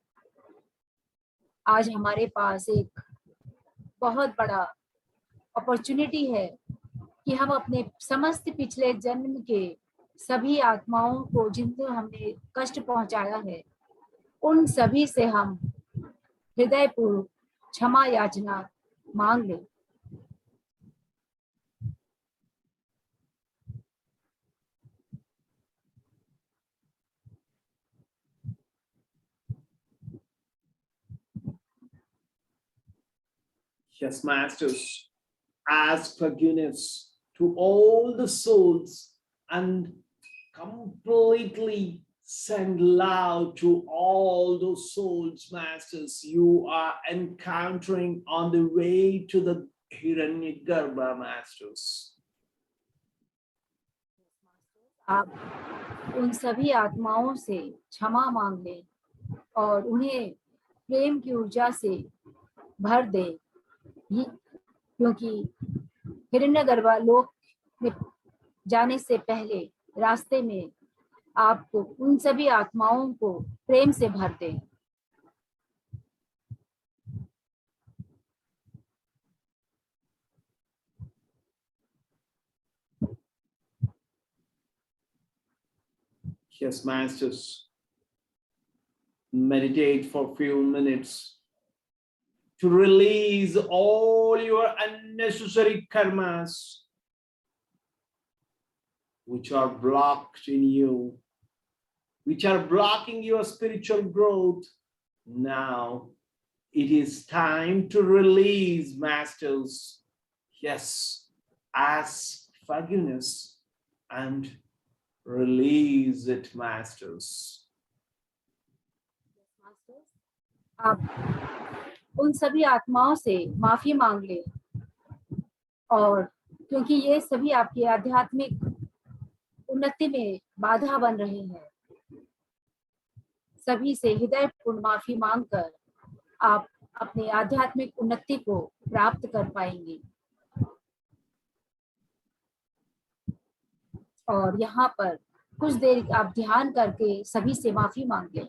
आज हमारे पास एक बहुत बड़ा अपॉर्चुनिटी है कि हम अपने समस्त पिछले जन्म के सभी आत्माओं को जिनको हमने कष्ट पहुंचाया है, उन सभी से हम हृदयपूर्वक क्षमा याचना मांग लें। Yes, masters, ask forgiveness to all the souls and completely send love to all those souls, masters, you are encountering on the way to the Hiranyagarbha, masters. आप उन सभी आत्माओं से क्षमा मांग लें और उन्हें प्रेम की ऊर्जा से भर दें, क्योंकि हिरण्यगर्भ लोक में जाने से पहले रास्ते में आपको उन सभी आत्माओं को प्रेम से भर दें। Yes, masters, meditate for a few minutes to release all your unnecessary karmas which are blocked in you, which are blocking your spiritual growth. Now it is time to release, masters. Yes, ask forgiveness and release it, masters. आप उन सभी आत्माओं से माफी मांग लें और क्योंकि ये सभी आपकी आध्यात्मिक उन्नति में बाधा बन रहे हैं, सभी से हृदयपूर्ण माफी मांगकर आप अपने आध्यात्मिक उन्नति को प्राप्त कर पाएंगे। और यहाँ पर कुछ देर आप ध्यान करके सभी से माफी मांग लें।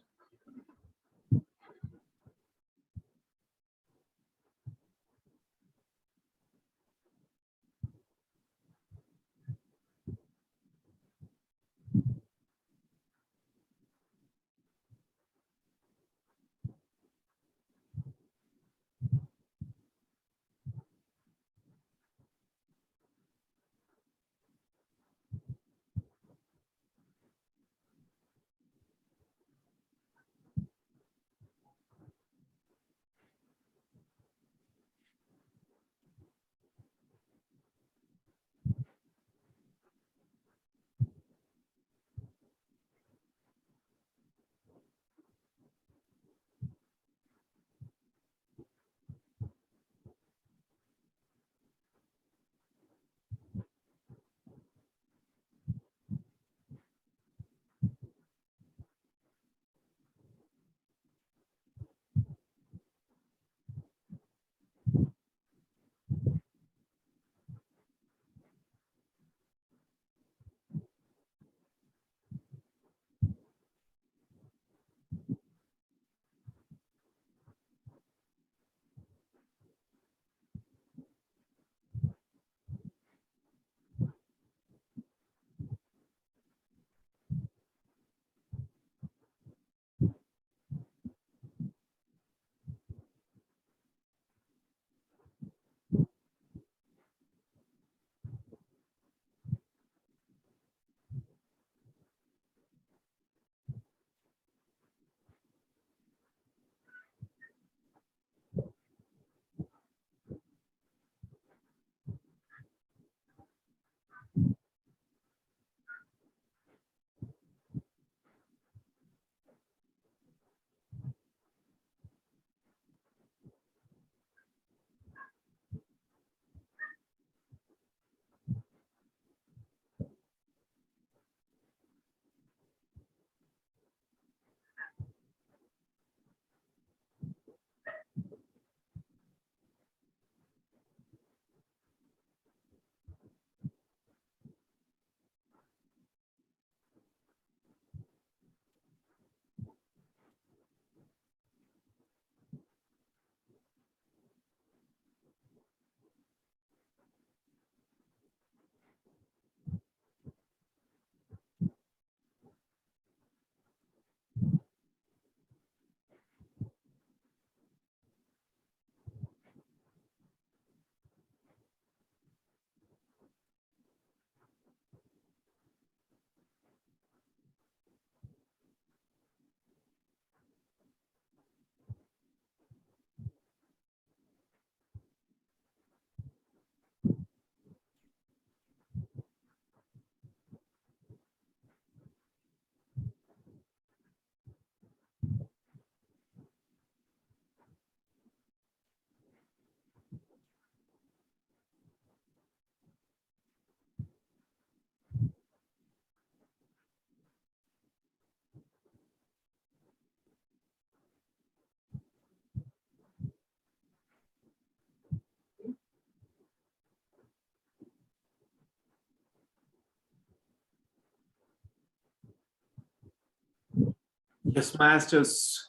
Yes, masters.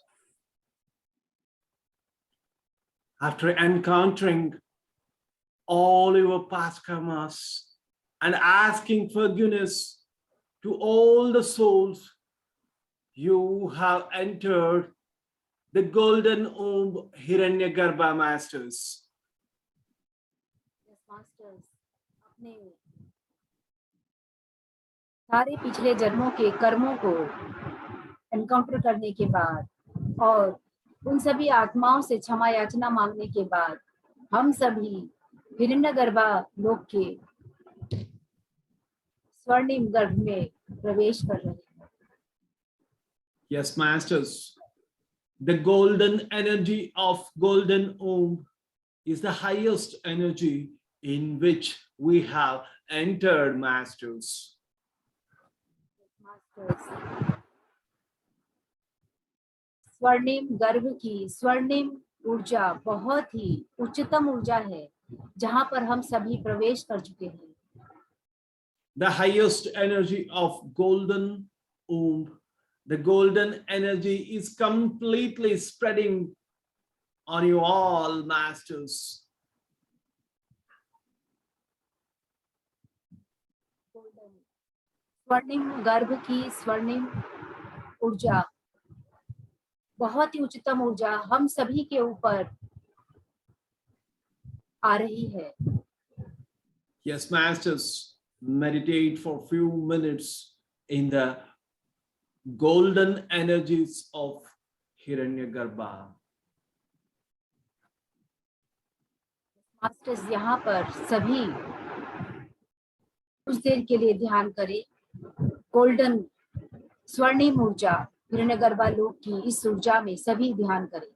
After encountering all your past karmas and asking forgiveness to all the souls, you have entered the golden womb Hiranyagarbha, masters. Yes, masters, अपने सारे पिछले जन्मों के कर्मों को एनकाउंटर करने के बाद और उन सभी आत्माओं से क्षमा याचना मांगने के बाद हम सभी हिरण्यगर्भा लोक के स्वर्णिम गर्भ में प्रवेश कर रहे हैं। Yes, masters. The golden energy of golden womb is the highest energy in which we have entered, masters. स्वर्णिम गर्भ की स्वर्णिम ऊर्जा बहुत ही उच्चतम ऊर्जा है जहां पर हम सभी प्रवेश कर चुके हैं। The highest energy of golden womb, the golden energy is completely spreading on you all, masters. स्वर्णिम गर्भ की स्वर्णिम ऊर्जा बहुत ही उच्चतम ऊर्जा हम सभी के ऊपर आ रही है। Yes, masters, meditate for a few minutes in the golden energies of Hiranyagarbha. Masters यहाँ पर सभी कुछ देर के लिए ध्यान करें गोल्डन स्वर्णिम ऊर्जा हिरण्यगर्भा लोक की इस ऊर्जा में सभी ध्यान करें।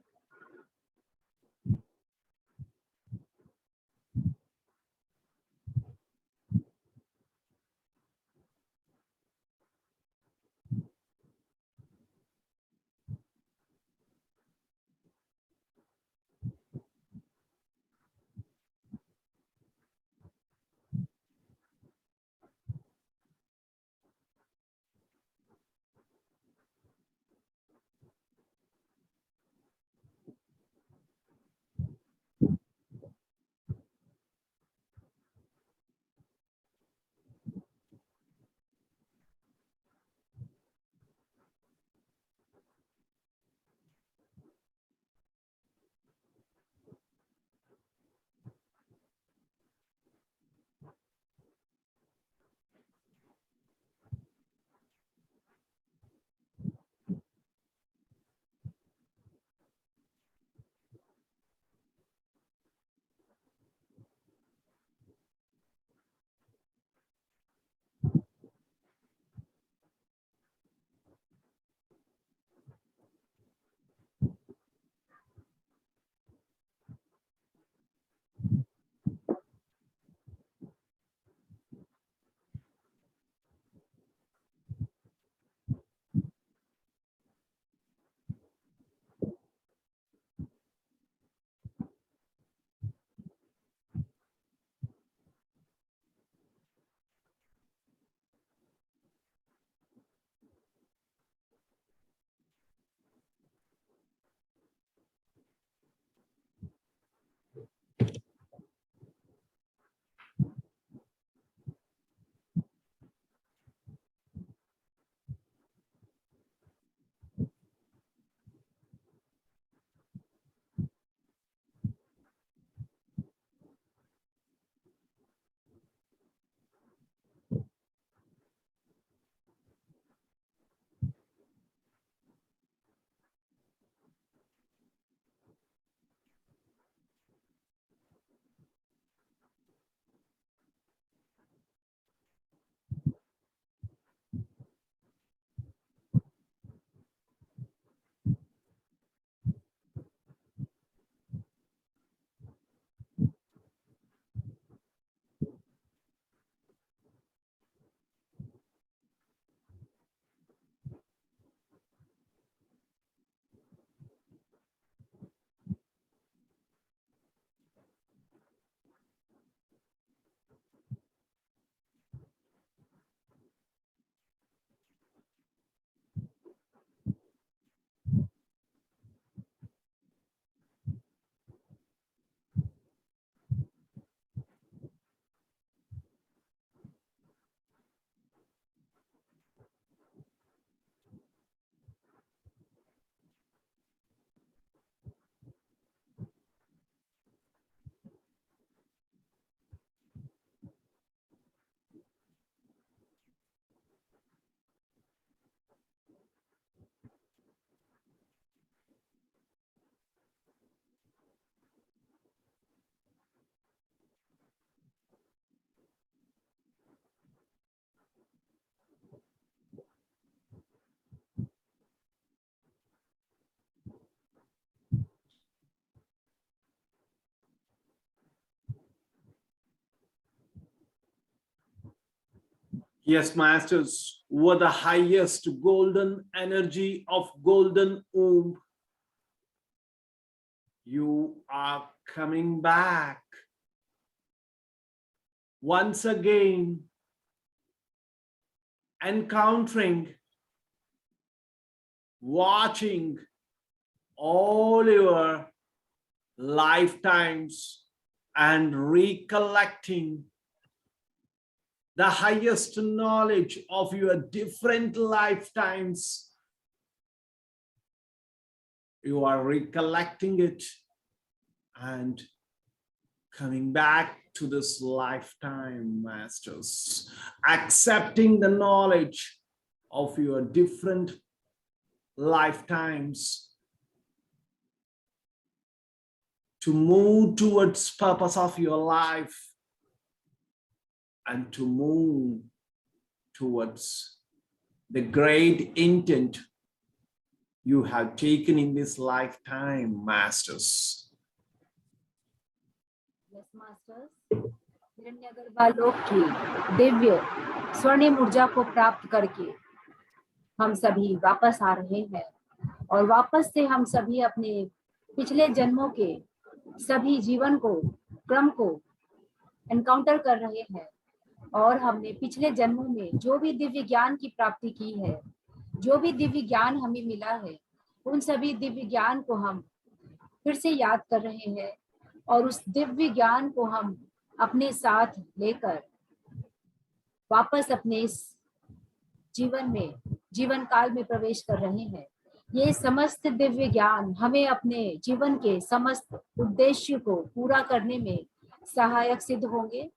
Yes, masters, were the highest golden energy of golden womb. You are coming back once again, encountering, watching all your lifetimes and recollecting the highest knowledge of your different lifetimes. You are recollecting it and coming back to this lifetime, masters, accepting the knowledge of your different lifetimes to move towards purpose of your life and to move towards the great intent you have taken in this lifetime, masters. Yes, masters. हिरण्यगर्भालोक की दिव्य स्वर्णिम ऊर्जा को प्राप्त करके हम सभी वापस आ रहे हैं और वापस से हम सभी अपने पिछले जन्मों के सभी जीवन को क्रम को एनकाउंटर कर रहे हैं और हमने पिछले जन्मों में जो भी दिव्य ज्ञान की प्राप्ति की है, जो भी दिव्य ज्ञान हमें मिला है, उन सभी दिव्य ज्ञान को हम फिर से याद कर रहे हैं और उस दिव्य ज्ञान को हम अपने साथ लेकर वापस अपने इस जीवन में जीवन काल में प्रवेश कर रहे हैं। ये समस्त दिव्य ज्ञान हमें अपने जीवन के समस्त उद्देश्य को पूरा करने में सहायक सिद्ध होंगे।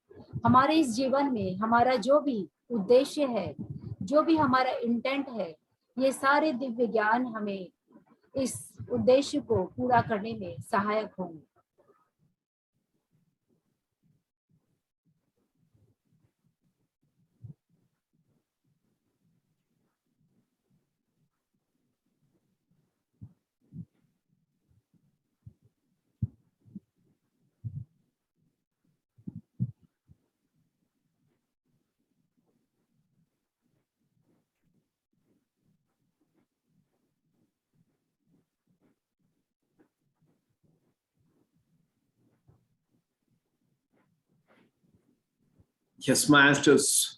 हमारे इस जीवन में हमारा जो भी उद्देश्य है, जो भी हमारा इंटेंट है, ये सारे दिव्य ज्ञान हमें इस उद्देश्य को पूरा करने में सहायक होंगे। Yes, masters,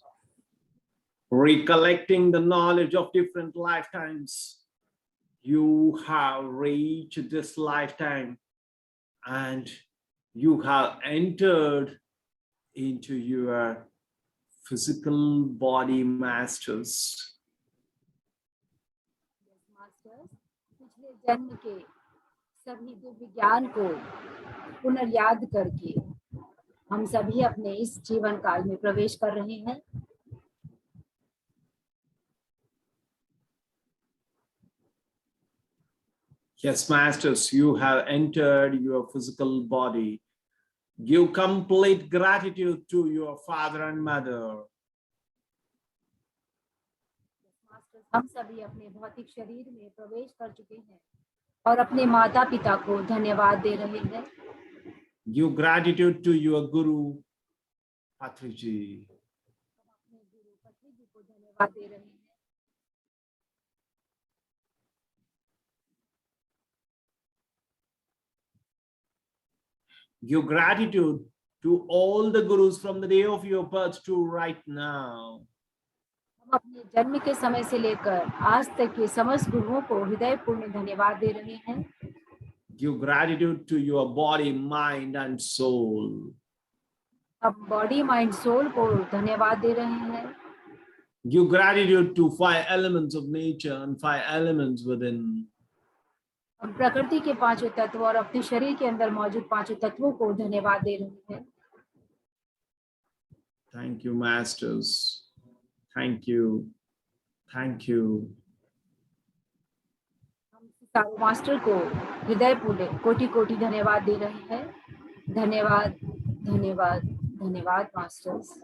recollecting the knowledge of different lifetimes, you have reached this lifetime and you have entered into your physical body, masters. पिछले जन्म के सभी दिव्य ज्ञान को पुनर्याद करके हम सभी अपने इस जीवन काल में प्रवेश कर रहे हैं। Yes, masters, you have entered your physical body. Give complete gratitude to your father and mother. हम सभी अपने भौतिक शरीर में प्रवेश कर चुके हैं और अपने माता पिता को धन्यवाद दे रहे हैं। Give gratitude to your Guru, Patriji. अपने गुरु पत्री जी को धन्यवाद दे रहे हैं। Give gratitude to all the gurus from the day of your birth to right now. हम अपने जन्म के समय से लेकर आज तक के समस्त गुरुओं को हृदयपूर्ण धन्यवाद दे रहे हैं। Give gratitude to your body, mind, and soul. हम बॉडी माइंड सोल को धन्यवाद दे रहे हैं। Give gratitude to 5 elements of nature and 5 elements within. हम प्रकृति के पांचों तत्व और अपने शरीर के अंदर मौजूद पांचों तत्वों को धन्यवाद दे रहे हैं। Thank you, masters. Thank you. Thank you. हम सारे मास्टर को हृदयपूर्ण कोटि कोटि धन्यवाद दे रहे हैं। धन्यवाद, धन्यवाद, धन्यवाद मास्टर्स।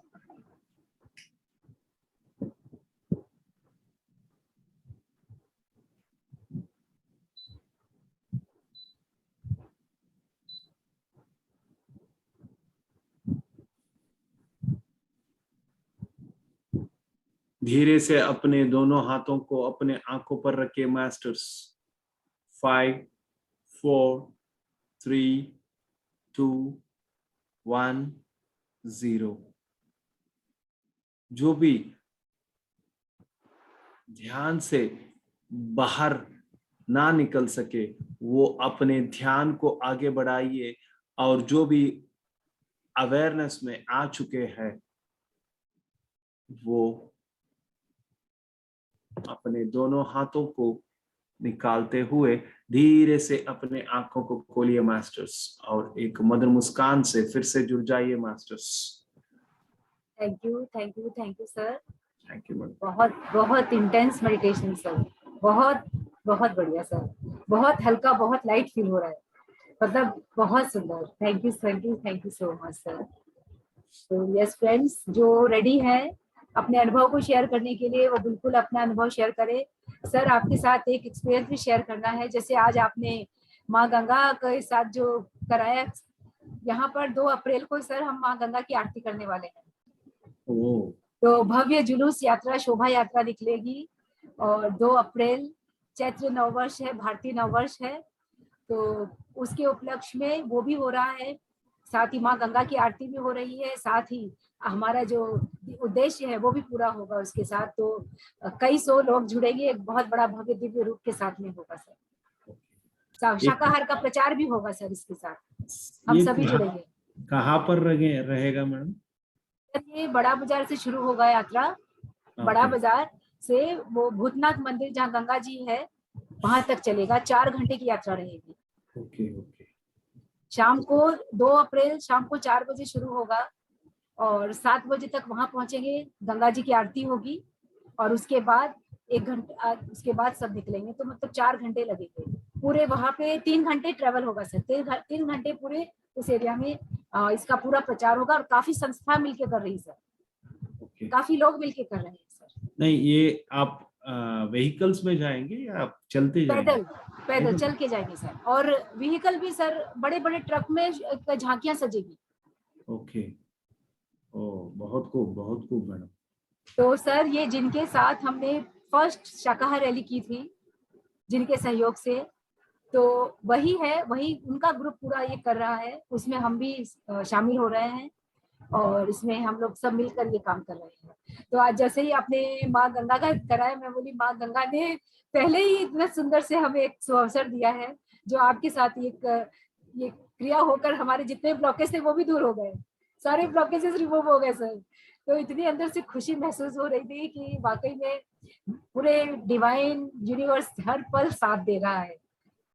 धीरे से अपने दोनों हाथों को अपने आंखों पर रखे मास्टर्स। 5 4 3 2 1 0। जो भी ध्यान से बाहर ना निकल सके वो अपने ध्यान को आगे बढ़ाइए, और जो भी अवेयरनेस में आ चुके हैं वो अपने दोनों हाथों को निकालते हुए धीरे से अपने आंखों को खोलिए मास्टर्स, और एक मधुर मुस्कान से फिर से जुड़ जाइए masters. Thank you, thank you, thank you sir. Thank you madam. बहुत बहुत इंटेंस मेडिटेशन सर, बहुत बहुत बढ़िया सर, बहुत हल्का, बहुत लाइट फील हो रहा है, मतलब बहुत सुंदर। Thank you, thank you, thank you so much sir. तो यस फ्रेंड्स, जो रेडी है अपने अनुभव को शेयर करने के लिए वो बिल्कुल अपना अनुभव शेयर करे। सर आपके साथ एक एक्सपीरियंस भी शेयर करना है, जैसे आज आपने माँ गंगा के साथ जो कराया, यहाँ पर 2 अप्रैल को सर हम माँ गंगा की आरती करने वाले हैं। ओ, तो भव्य जुलूस यात्रा, शोभा यात्रा निकलेगी, और 2 अप्रैल चैत्र नववर्ष है, भारतीय नववर्ष है, तो उसके उपलक्ष्य में वो भी हो रहा है, साथ ही माँ गंगा की आरती भी हो रही है, साथ ही हमारा जो उद्देश्य है वो भी पूरा होगा उसके साथ। तो कई सौ लोग जुड़ेंगे, एक बहुत बड़ा भव्य दिव्य रूप के साथ में होगा सर। शाकाहार का प्रचार भी होगा सर इसके साथ, हम ये सभी जुड़ेंगे। कहाँ पर रहेगा मैडम? ये बड़ा बाजार से शुरू होगा यात्रा, बड़ा बाजार से वो भूतनाथ मंदिर जहाँ गंगा जी है वहां तक चलेगा, 4 घंटे की यात्रा रहेगी। Okay okay. शाम को 2 अप्रैल शाम को 4 बजे शुरू होगा और 7 बजे तक वहां पहुंचेंगे, गंगा जी की आरती होगी और उसके बाद 1 घंटा उसके बाद सब निकलेंगे, तो मतलब 4 घंटे लगेंगे पूरे। वहां पे 3 घंटे ट्रेवल होगा सर, 3 घंटे पूरे उस एरिया में इसका पूरा प्रचार होगा, और काफी संस्था मिलके कर रही सर, काफी लोग मिलके कर रहे हैं सर। नहीं, ये आप व्हीकल्स में जाएंगे या आप चलते जाएंगे? पैदल चल के जाएंगे सर, और व्हीकल भी सर बड़े बड़े ट्रक में झांकियां सजेगी। ओके। ओ, बहुत खूब मैडम। तो सर ये जिनके साथ हमने फर्स्ट शाकाहार रैली की थी, जिनके सहयोग से, तो वही है, वही उनका ग्रुप पूरा ये कर रहा है, उसमें हम भी शामिल हो रहे हैं और इसमें हम लोग सब मिलकर ये काम कर रहे हैं। तो आज जैसे ही आपने माँ गंगा का कराया, मैं बोली माँ गंगा ने पहले ही इतना सुंदर से हमें एक अवसर दिया है, जो आपके साथ ये क्रिया होकर हमारे जितने ब्लॉकेज थे वो भी दूर हो गए, सारे ब्लॉकेजेस रिमूव हो गए सर। तो इतनी अंदर से खुशी महसूस हो रही थी कि वाकई में पूरे डिवाइन यूनिवर्स हर पल साथ दे रहा है।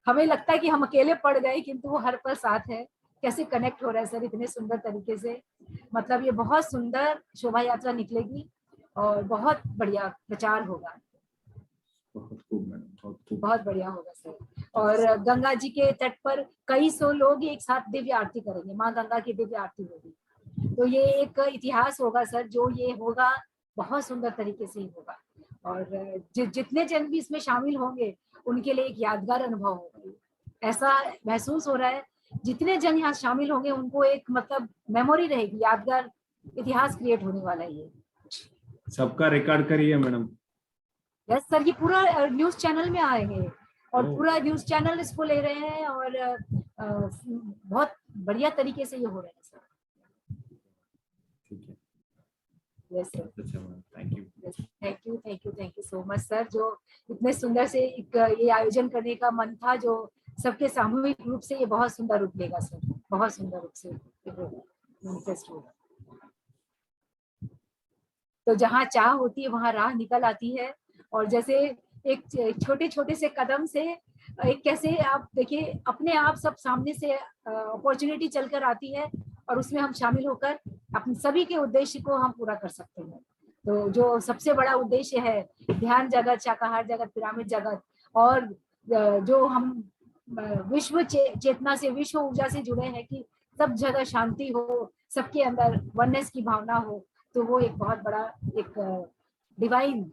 हमें लगता है कि हम अकेले पड़ गए, किंतु वो हर पल साथ है। कैसे कनेक्ट हो रहा है सर इतने सुंदर तरीके से, मतलब ये बहुत सुंदर शोभा यात्रा निकलेगी और बहुत बढ़िया प्रचार होगा, बहुत खूब मैडम, बहुत बढ़िया होगा सर। और गंगा जी के तट पर कई सौ लोग एक साथ दिव्य आरती करेंगे, माँ गंगा की दिव्य आरती होगी, तो ये एक इतिहास होगा सर, जो ये होगा बहुत सुंदर तरीके से ही होगा, और जितने जन भी इसमें शामिल होंगे उनके लिए एक यादगार अनुभव होगा। ऐसा महसूस हो रहा है जितने जन यहाँ शामिल होंगे उनको एक मतलब मेमोरी रहेगी, यादगार इतिहास क्रिएट होने वाला है ये। सबका रिकॉर्ड करिए मैडम। यस सर, ये पूरा न्यूज चैनल में आएंगे और ओह। पूरा न्यूज चैनल इसको ले रहे हैं, और बहुत बढ़िया तरीके से ये हो रहा है सर। ठीक है। यस सर, अच्छा madam, thank you. Thank you, thank you, thank you so much sir, जो इतने सुंदर से एक ये आयोजन करने का मन था, जो सबके सामूहिक रूप से ये बहुत सुंदर रूप लेगा सर, बहुत सुंदर रूप से मैनिफेस्ट होगा। तो जहाँ चाह होती है वहाँ राह निकल आती है, और जैसे एक छोटे छोटे से कदम से एक कैसे आप देखिए अपने आप सब सामने से अपॉर्चुनिटी चलकर आती है, और उसमें हम शामिल होकर अपने सभी के उद्देश्य को हम पूरा कर सकते हैं। तो जो सबसे बड़ा उद्देश्य है, ध्यान जगत, शाकाहार जगत, पिरामिड जगत, और जो हम विश्व चेतना से, विश्व ऊर्जा से जुड़े हैं कि सब जगह शांति हो, सबके अंदर वननेस की भावना हो, तो वो एक बहुत बड़ा एक डिवाइन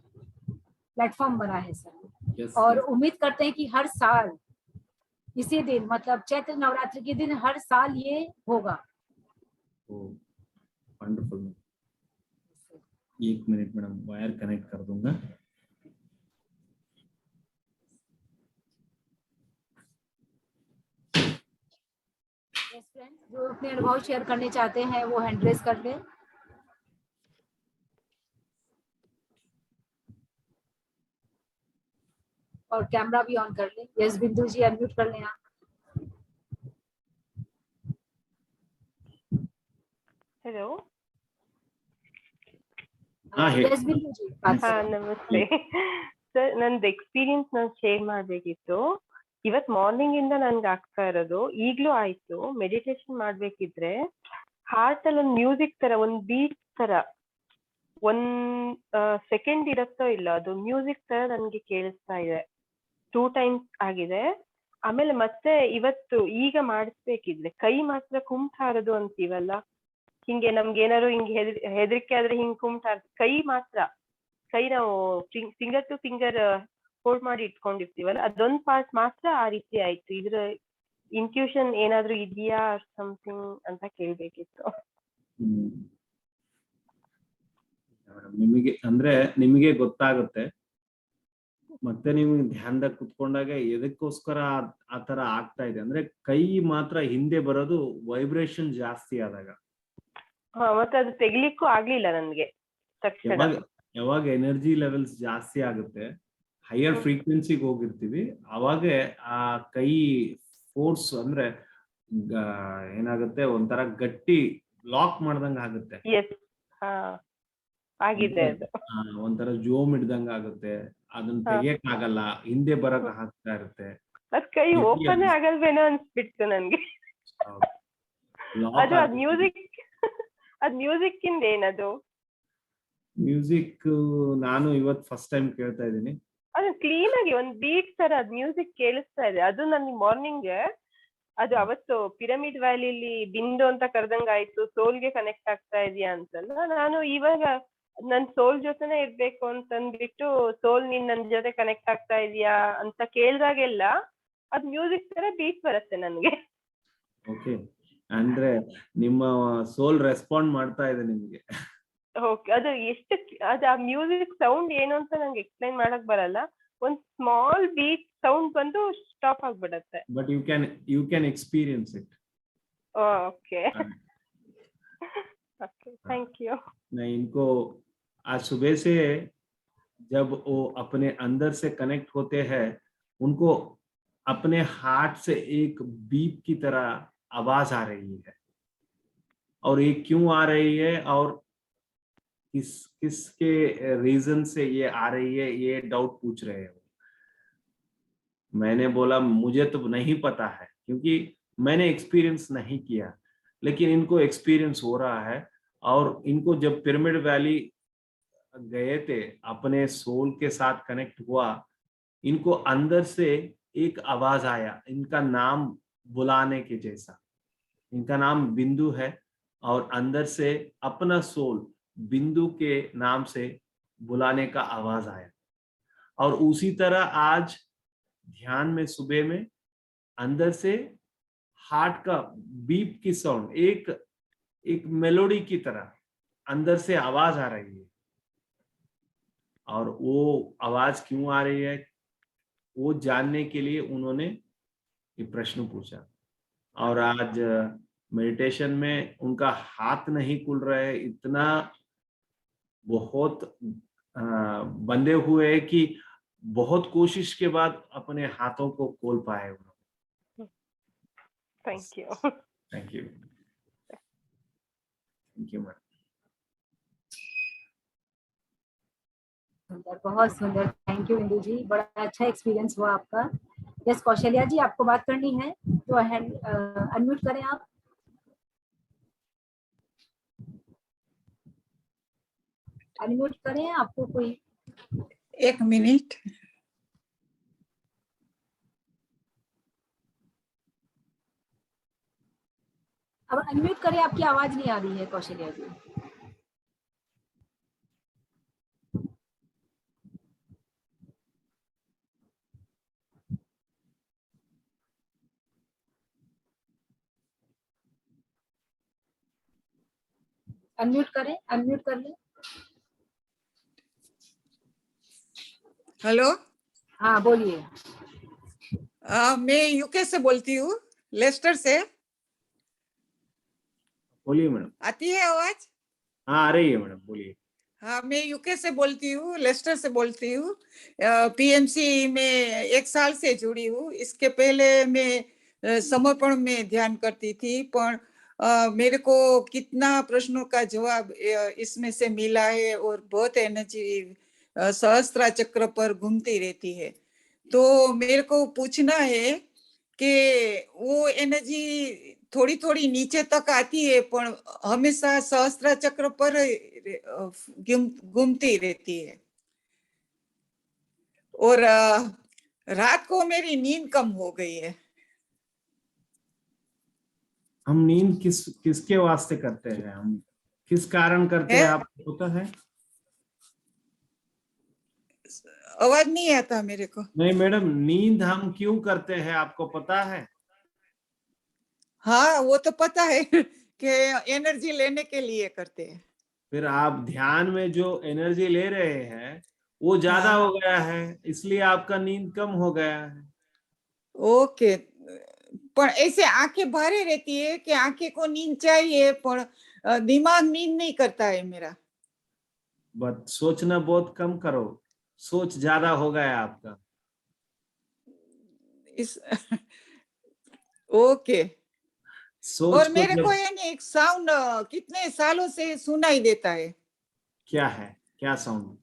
प्लेटफॉर्म बना है सर। और उम्मीद करते हैं कि हर साल इसी दिन, मतलब चैत्र नवरात्रि के दिन हर साल ये होगा। वंडरफुल। एक मिनट मैडम, वायर कनेक्ट कर दूंगा। यस फ्रेंड्स, जो अपने अनुभव शेयर करने चाहते हैं वो हैंड रेज कर लें। और कैमरा भी ऑन कर लें। यस बिंदु जी, अनम्यूट कर लें आप। हेलो। हाँ, यस बिंदु जी, बात ಹಾ करें। ನಮಸ್ತೆ ಸರ್. ನಂದು ಎಕ್ಸ್ಪೀರಿಯನ್ಸ್ ನಾನು ಶೇರ್ ಮಾಡಬೇಕಿತ್ತು. ಇವತ್ ಮಾರ್ನಿಂಗ್ ಇಂದ ನನ್ಗೆ ಆಗ್ತಾ ಇರೋದು, ಈಗ್ಲೂ ಆಯ್ತು. ಮೆಡಿಟೇಷನ್ ಮಾಡ್ಬೇಕಿದ್ರೆ ಹಾರ್ಟ್ ಅಲ್ಲಿ ಒಂದು ಮ್ಯೂಸಿಕ್ ತರ, ಒಂದ್ ಬೀಟ್ ತರ, ಒಂದ್ ಸೆಕೆಂಡ್ ಇರತ್ತೋ ಇಲ್ಲ, ಅದು ಮ್ಯೂಸಿಕ್ ತರ ನನ್ಗೆ ಕೇಳಿಸ್ತಾ ಇದೆ. 2 ಟೈಮ್ಸ್ ಆಗಿದೆ. ಆಮೇಲೆ ಮತ್ತೆ ಇವತ್ತು ಈಗ ಮಾಡಿಸ್ಬೇಕಿದ್ರೆ ಕೈ ಮಾತ್ರ ಕುಂಠ ಹಾರೋದು ಅಂತೀವಲ್ಲ, ಹಿಂಗೆ ನಮ್ಗೆ ಏನಾದ್ರು ಹಿಂಗೆ ಹೆದರಿಕೆ ಆದ್ರೆ ಹಿಂಗ್ ಕುಂಠ ಕೈ ಮಾತ್ರ, ಕೈ ನಾವು ಫಿಂಗರ್ ಟು ಫಿಂಗರ್ ಹೋಲ್ಡ್ ಮಾಡಿ ಇಟ್ಕೊಂಡಿರ್ತೀವಲ್ಲ, ಅದೊಂದ್ ಪಾರ್ಟ್ ಮಾತ್ರ ಆ ರೀತಿ ಆಯ್ತು. ಇದ್ರ ಇನ್ಟ್ಯೂಷನ್ ಏನಾದ್ರು ಇದೆಯಾ ಸಮಥಿಂಗ್ ಅಂತ ಕೇಳ್ಬೇಕಿತ್ತು. ನಿಮಗೆ ಅಂದ್ರೆ ನಿಮಗೆ ಗೊತ್ತಾಗುತ್ತೆ. ಮತ್ತೆ ನೀವು ಧ್ಯಾನದಾಗ ಕುತ್ಕೊಂಡಾಗ ಎದಕ್ಕೋಸ್ಕರ ಆ ತರ ಆಗ್ತಾ ಇದೆ ಅಂದ್ರೆ, ಕೈ ಮಾತ್ರ ಹಿಂದೆ ಬರೋದು ವೈಬ್ರೇಷನ್ ಜಾಸ್ತಿ ಆದಾಗ. ಹಾ, ಮತ್ತೆ ಅದು ತೆಗಿಲಿಕ್ಕೂ ಆಗ್ಲಿಲ್ಲ ನನ್ಗೆ ತಕ್ಷಣ. ಯಾವಾಗ ಎನರ್ಜಿ ಲೆವೆಲ್ಸ್ ಜಾಸ್ತಿ ಆಗುತ್ತೆ, ಹೈಯರ್ ಫ್ರೀಕ್ವೆನ್ಸಿಗೆ ಹೋಗಿರ್ತೀವಿ, ಅವಾಗ ಆ ಕೈ ಫೋರ್ಸ್ ಅಂದ್ರೆ ಏನಾಗುತ್ತೆ, ಒಂಥರ ಗಟ್ಟಿ ಲಾಕ್ ಮಾಡ್ದಂಗ ಆಗುತ್ತೆ. ಎಸ್, ಹಾ ಆಗಿದೆ ಅದು. ಒಂಥರ ಜೋಮ್ ಹಿಡ್ದಂಗ ಆಗುತ್ತೆ, ಅದನ್ನ ತೆಗಿಯಕ್ ಆಗಲ್ಲ, ಹಿಂದೆ ಬರಕ್ ಆಗ್ತಾ ಇರುತ್ತೆ. ಅದ್ ಕೈ ಓಪನ್ ಆಗಲ್ವೇನೋ ಅನ್ಸ್ಬಿಡ್ತು ನನ್ಗೆ. ಅದು ಅದ್ ಮ್ಯೂಸಿಕ್ ಇಂದ ಏನದು ಮ್ಯೂಸಿಕ್ ನಾನು ಇವತ್ ಫಸ್ಟ್ ಟೈಮ್ ಕೇಳ್ತಾ ಇದ್ದೀನಿ. ಅದು ಕ್ಲೀನ್ ಆಗಿ ಒಂದ್ ಬೀಟ್ ತರ ಅದ್ ಮ್ಯೂಸಿಕ್ ಕೇಳಿಸ್ತಾ ಇದೆ. ಅದು ನನ್ಗೆ ಮಾರ್ನಿಂಗ್ ಅದು ಅವತ್ತು ಪಿರಮಿಡ್ ವ್ಯಾಲಿಲಿ ಬಿಂದು ಅಂತ ಕರೆದಂಗ ಆಯ್ತು, ಸೋಲ್ಗೆ ಕನೆಕ್ಟ್ ಆಗ್ತಾ ಇದೆಯಾ ಅಂತಲ್ಲ. ನಾನು ಇವಾಗ ನನ್ ಸೋಲ್ ಜೊತೆನೆ ಇರ್ಬೇಕು ಅಂತಂದ್ಬಿಟ್ಟು, ಸೋಲ್ ನೀನ್ ನನ್ ಜೊತೆ ಕನೆಕ್ಟ್ ಆಗ್ತಾ ಇದೀಯಾ ಅಂತ ಕೇಳ್ದಾಗೆಲ್ಲ ಅದ್ ಮ್ಯೂಸಿಕ್ ತರ ಬೀಟ್ ಬರುತ್ತೆ ನನ್ಗೆ. ಓಕೆ, ಅಂದ್ರೆ ನಿಮ್ಮ ಸೋಲ್ ರೆಸ್ಪಾಂಡ್ ಮಾಡ್ತಾ ಇದೆ ನಿಮ್ಗೆ. ಓಕೆ, ಅದು ಎಷ್ಟು ಅದು ಆ ಮ್ಯೂಸಿಕ್ ಸೌಂಡ್ ಏನು ಅಂತ ನಂಗೆ ಎಕ್ಸ್ಪ್ಲೈನ್ ಮಾಡಕ್ ಬರಲ್ಲ. ಒಂದ್ ಸ್ಮಾಲ್ ಬೀಟ್ ಸೌಂಡ್ ಬಂದು ಸ್ಟಾಪ್ ಆಗ್ಬಿಡತ್ತೆ. But you can experience it. Okay okay, thank you. मैं इनको आज सुबह से जब वो अपने अंदर से कनेक्ट होते हैं, उनको अपने हार्ट से एक बीप की तरह आवाज आ रही है, और ये क्यों आ रही है और किसके रीजन से ये आ रही है, ये डाउट पूछ रहे हैं। मैंने बोला मुझे तो नहीं पता है, क्योंकि मैंने एक्सपीरियंस नहीं किया, लेकिन इनको एक्सपीरियंस हो रहा है। और इनको जब पिरामिड वैली गए थे, अपने सोल के साथ कनेक्ट हुआ, इनको अंदर से एक आवाज आया, इनका नाम बुलाने के जैसा। इनका नाम बिंदु है, और अंदर से अपना सोल बिंदु के नाम से बुलाने का आवाज आया। और उसी तरह आज ध्यान में सुबह में अंदर से हार्ट का बीप की साउंड, एक मेलोडी की तरह अंदर से आवाज आ रही है। और वो आवाज क्यों आ रही है, वो जानने के लिए उन्होंने ये प्रश्न पूछा। और आज मेडिटेशन में उनका हाथ नहीं खुल रहे, इतना बहुत बंधे हुए है कि बहुत कोशिश के बाद अपने हाथों को खोल पाए उन्होंने। Thank you. Thank you, thank you ma'am. सुंदर, बहुत सुंदर, थैंक यू इंदु जी, बड़ा अच्छा एक्सपीरियंस हुआ आपका। यस कौशल्या जी, आपको बात करनी है तो अनम्यूट करें आप। अनम्यूट करें, आपको कोई 1 मिनट। अब अनम्यूट करें, आपकी आवाज नहीं आ रही है कौशल्या जी। अनम्यूट करें, अनम्यूट कर लें। हेलो। हाँ बोलिए। मैं यूके से बोलती हूँ, लेस्टर से। बोलिए मैडम। आती है आवाज? हाँ आ रही है मैडम, बोलिए। हाँ, मैं यूके से बोलती हूँ, लेस्टर से बोलती हूँ। पीएमसी में 1 साल से जुड़ी हूँ। इसके पहले मैं समर्पण में ध्यान करती थी, पर मेरे को कितना प्रश्नों का जवाब इसमें से मिला है, और बहुत एनर्जी सहस्त्रा चक्र पर घूमती रहती है। तो मेरे को पूछना है कि वो एनर्जी थोड़ी थोड़ी नीचे तक आती है, पर हमेशा सहस्त्रा चक्र पर घूमती रहती है, और रात को मेरी नींद कम हो गई है। हम नींद किसके वास्ते करते हैं, हम किस कारण करते हैं, आपको पता है? आवाज नहीं आता मेरे को। नहीं मैडम, नींद हम क्यों करते हैं आपको पता है? हाँ, वो तो पता है कि एनर्जी लेने के लिए करते हैं। फिर आप ध्यान में जो एनर्जी ले रहे हैं वो ज्यादा हाँ, हो गया है, इसलिए आपका नींद कम हो गया है। ओके। पर ऐसे आंखें भारी रहती है कि आंखें को नींद चाहिए, पर दिमाग नींद नहीं करता है मेरा। बट सोचना बहुत कम करो, सोच ज्यादा हो गया आपका। इस ओके। सोच और को मेरे को जब, ये नहीं, एक साउंड कितने सालों से सुनाई देता है। क्या है, क्या साउंड?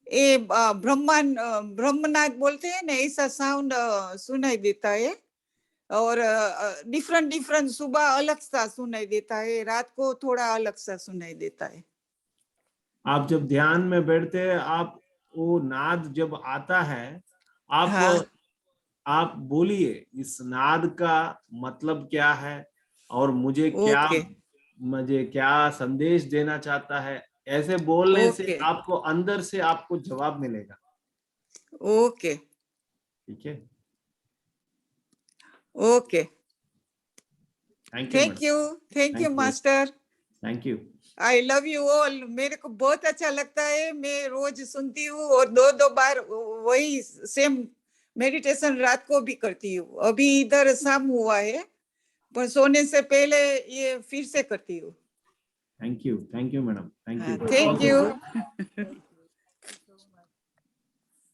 ये ब्रह्मनाथ बोलते हैं ना, ऐसा साउंड सुनाई देता है। और डिफरेंट डिफरेंट, सुबह अलग सा सुनाई देता है, रात को थोड़ा अलग सा सुनाई देता है। आप जब ध्यान में बैठते हैं, आप वो नाद जब आता है, आप हाँ, आप बोलिए इस नाद का मतलब क्या है, और ओके मुझे क्या संदेश देना चाहता है। ऐसे बोलने से ओके आपको अंदर से आपको जवाब मिलेगा। ओके ठीक है, okay. Thank you thank madam. You, thank you thank you, master. Thank you. I love you all. मेरे को बहुत अच्छा लगता है, मैं रोज सुनती हूँ, और 2-2 बार वही सेम मेडिटेशन रात को भी करती हूँ। अभी इधर शाम हुआ है, पर सोने से पहले ये फिर से करती हूँ। Thank you madam, thank you. Thank you.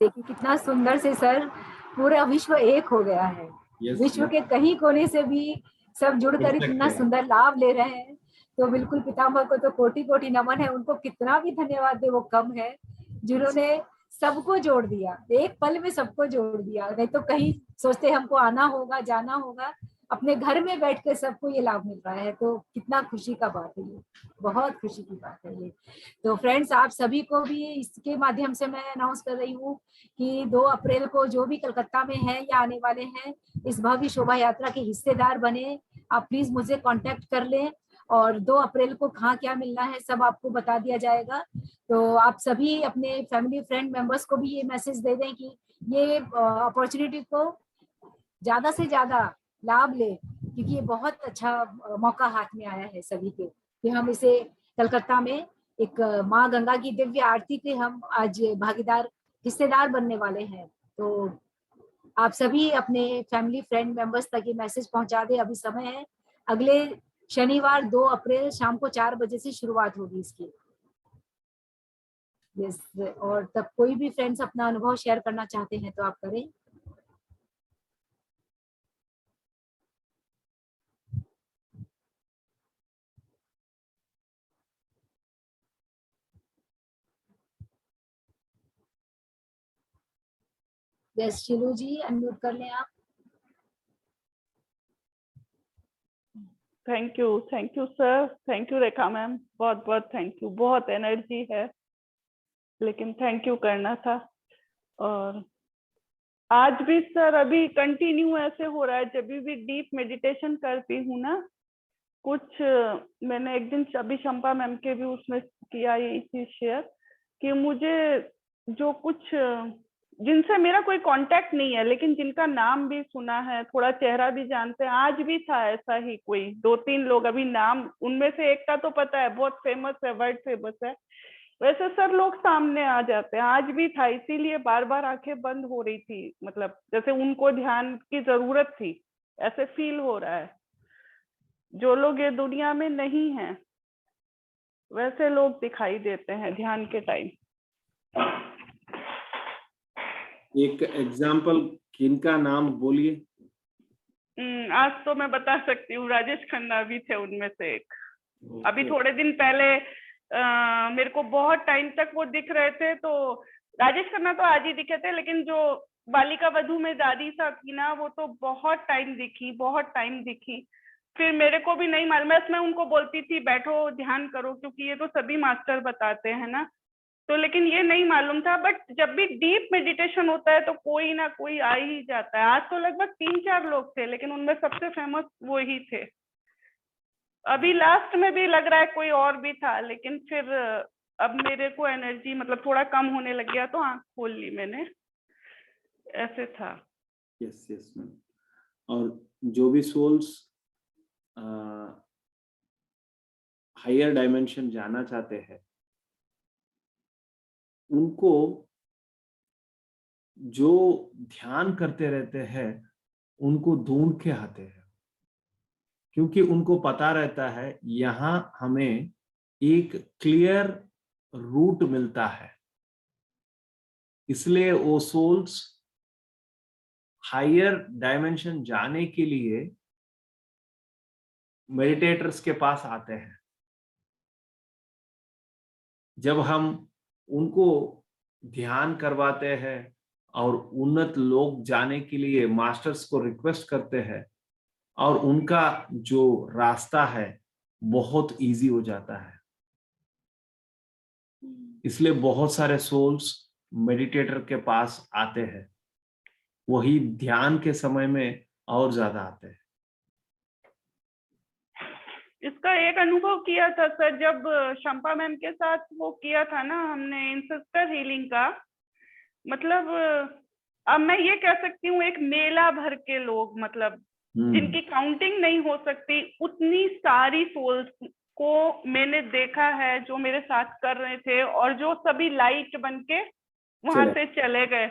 देखिए कितना सुंदर से सर, पूरा विश्व एक हो गया है। यस, विश्व के कहीं कोने से भी सब कर जुड़कर इतना सकते हैं। सुंदर लाभ ले रहे हैं। तो बिल्कुल पितामह को तो कोटि कोटि नमन है। उनको कितना भी धन्यवाद दे वो कम है, जिन्होंने सबको जोड़ दिया, एक पल में सबको जोड़ दिया। नहीं तो कहीं सोचते हमको आना होगा जाना होगा, अपने घर में बैठ कर सबको ये लाभ मिल रहा है। तो कितना खुशी का बात है ये, बहुत खुशी की बात है ये। तो फ्रेंड्स, आप सभी को भी इसके माध्यम से मैं अनाउंस कर रही हूँ कि 2 अप्रैल को जो भी कलकत्ता में हैं या आने वाले हैं, इस भव्य शोभा यात्रा के हिस्सेदार बने। आप प्लीज मुझे कांटेक्ट कर लें, और 2 अप्रैल को कहाँ क्या मिलना है सब आपको बता दिया जाएगा। तो आप सभी अपने फैमिली फ्रेंड मेंबर्स को भी ये मैसेज दे दें कि ये अपॉर्चुनिटी को ज्यादा से ज्यादा लाभ ले, क्योंकि ये बहुत अच्छा मौका हाथ में आया है सभी के, कि हम इसे कलकत्ता में एक माँ गंगा की दिव्य आरती के हम आज भागीदार हिस्सेदार बनने वाले हैं। तो आप सभी अपने फैमिली फ्रेंड मेंबर्स तक ये मैसेज पहुंचा दें। अभी समय है, अगले शनिवार 2 अप्रैल शाम को 4 बजे से शुरुआत होगी इसकी। यस, और तब कोई भी फ्रेंड्स अपना अनुभव शेयर करना चाहते हैं तो आप करें। यस शिलू जी, अनम्यूट कर लें आप। Thank you sir, thank you Rekha ma'am, बहुत बहुत थैंक यू। बहुत एनर्जी है, लेकिन थैंक यू करना था। और आज भी सर अभी कंटिन्यू ऐसे हो रहा है, जब भी डीप मेडिटेशन करती हूँ ना, कुछ मैंने एक दिन अभी शंपा मैम के भी उसमें किया ये चीज शेयर, कि मुझे जो कुछ जिनसे मेरा कोई कांटेक्ट नहीं है, लेकिन जिनका नाम भी सुना है, थोड़ा चेहरा भी जानते हैं, आज भी था ऐसा ही कोई 2-3 लोग, अभी नाम उनमें से एक का तो पता है, बहुत फेमस है, वर्ल्ड फेमस है, वैसे सर लोग सामने आ जाते हैं, आज भी था, इसीलिए बार बार आंखें बंद हो रही थी, मतलब जैसे उनको ध्यान की जरूरत थी, ऐसे फील हो रहा है। जो लोग ये दुनिया में नहीं हैं वैसे लोग दिखाई देते हैं ध्यान के टाइम। एक एग्जाम्पल किनका नाम बोलिए। आज तो मैं बता सकती हूँ, राजेश खन्ना भी थे उनमें से एक। अभी थोड़े दिन पहले मेरे को बहुत टाइम तक वो दिख रहे थे, तो राजेश खन्ना तो आज ही दिखे थे, लेकिन जो बालिका वधू में दादी साहब थी ना, वो तो बहुत टाइम दिखी, बहुत टाइम दिखी। फिर मेरे को भी नहीं मालूम, मैं उनको बोलती थी बैठो ध्यान करो, क्योंकि ये तो सभी मास्टर बताते हैं ना, तो लेकिन ये नहीं मालूम था। बट जब भी डीप मेडिटेशन होता है तो कोई ना कोई आ ही जाता है। आज तो लगभग 3-4 लोग थे, लेकिन उनमें सबसे फेमस वो ही थे। अभी लास्ट में भी लग रहा है कोई और भी था, लेकिन फिर अब मेरे को एनर्जी मतलब थोड़ा कम होने लग गया तो आंख खोल ली मैंने, ऐसे था। Yes yes ma'am. और जो भी सोल्स हायर डायमेंशन जाना चाहते हैं, उनको जो ध्यान करते रहते हैं उनको ढूंढ के आते हैं, क्योंकि उनको पता रहता है यहाँ हमें एक क्लियर रूट मिलता है। इसलिए वो सोल्स हायर डायमेंशन जाने के लिए मेडिटेटर्स के पास आते हैं। जब हम उनको ध्यान करवाते हैं और उन्नत लोक जाने के लिए मास्टर्स को रिक्वेस्ट करते हैं, और उनका जो रास्ता है बहुत इजी हो जाता है। इसलिए बहुत सारे सोल्स मेडिटेटर के पास आते हैं, वही ध्यान के समय में और ज्यादा आते हैं। इसका एक अनुभव किया था सर, जब शंपा मैम के साथ वो किया था ना हमने इंसेस्टर हीलिंग का, मतलब अब मैं ये कह सकती हूँ एक मेला भर के लोग, मतलब जिनकी काउंटिंग नहीं हो सकती, उतनी सारी सोल्स को मैंने देखा है जो मेरे साथ कर रहे थे, और जो सभी लाइट बन के वहां से चले गए।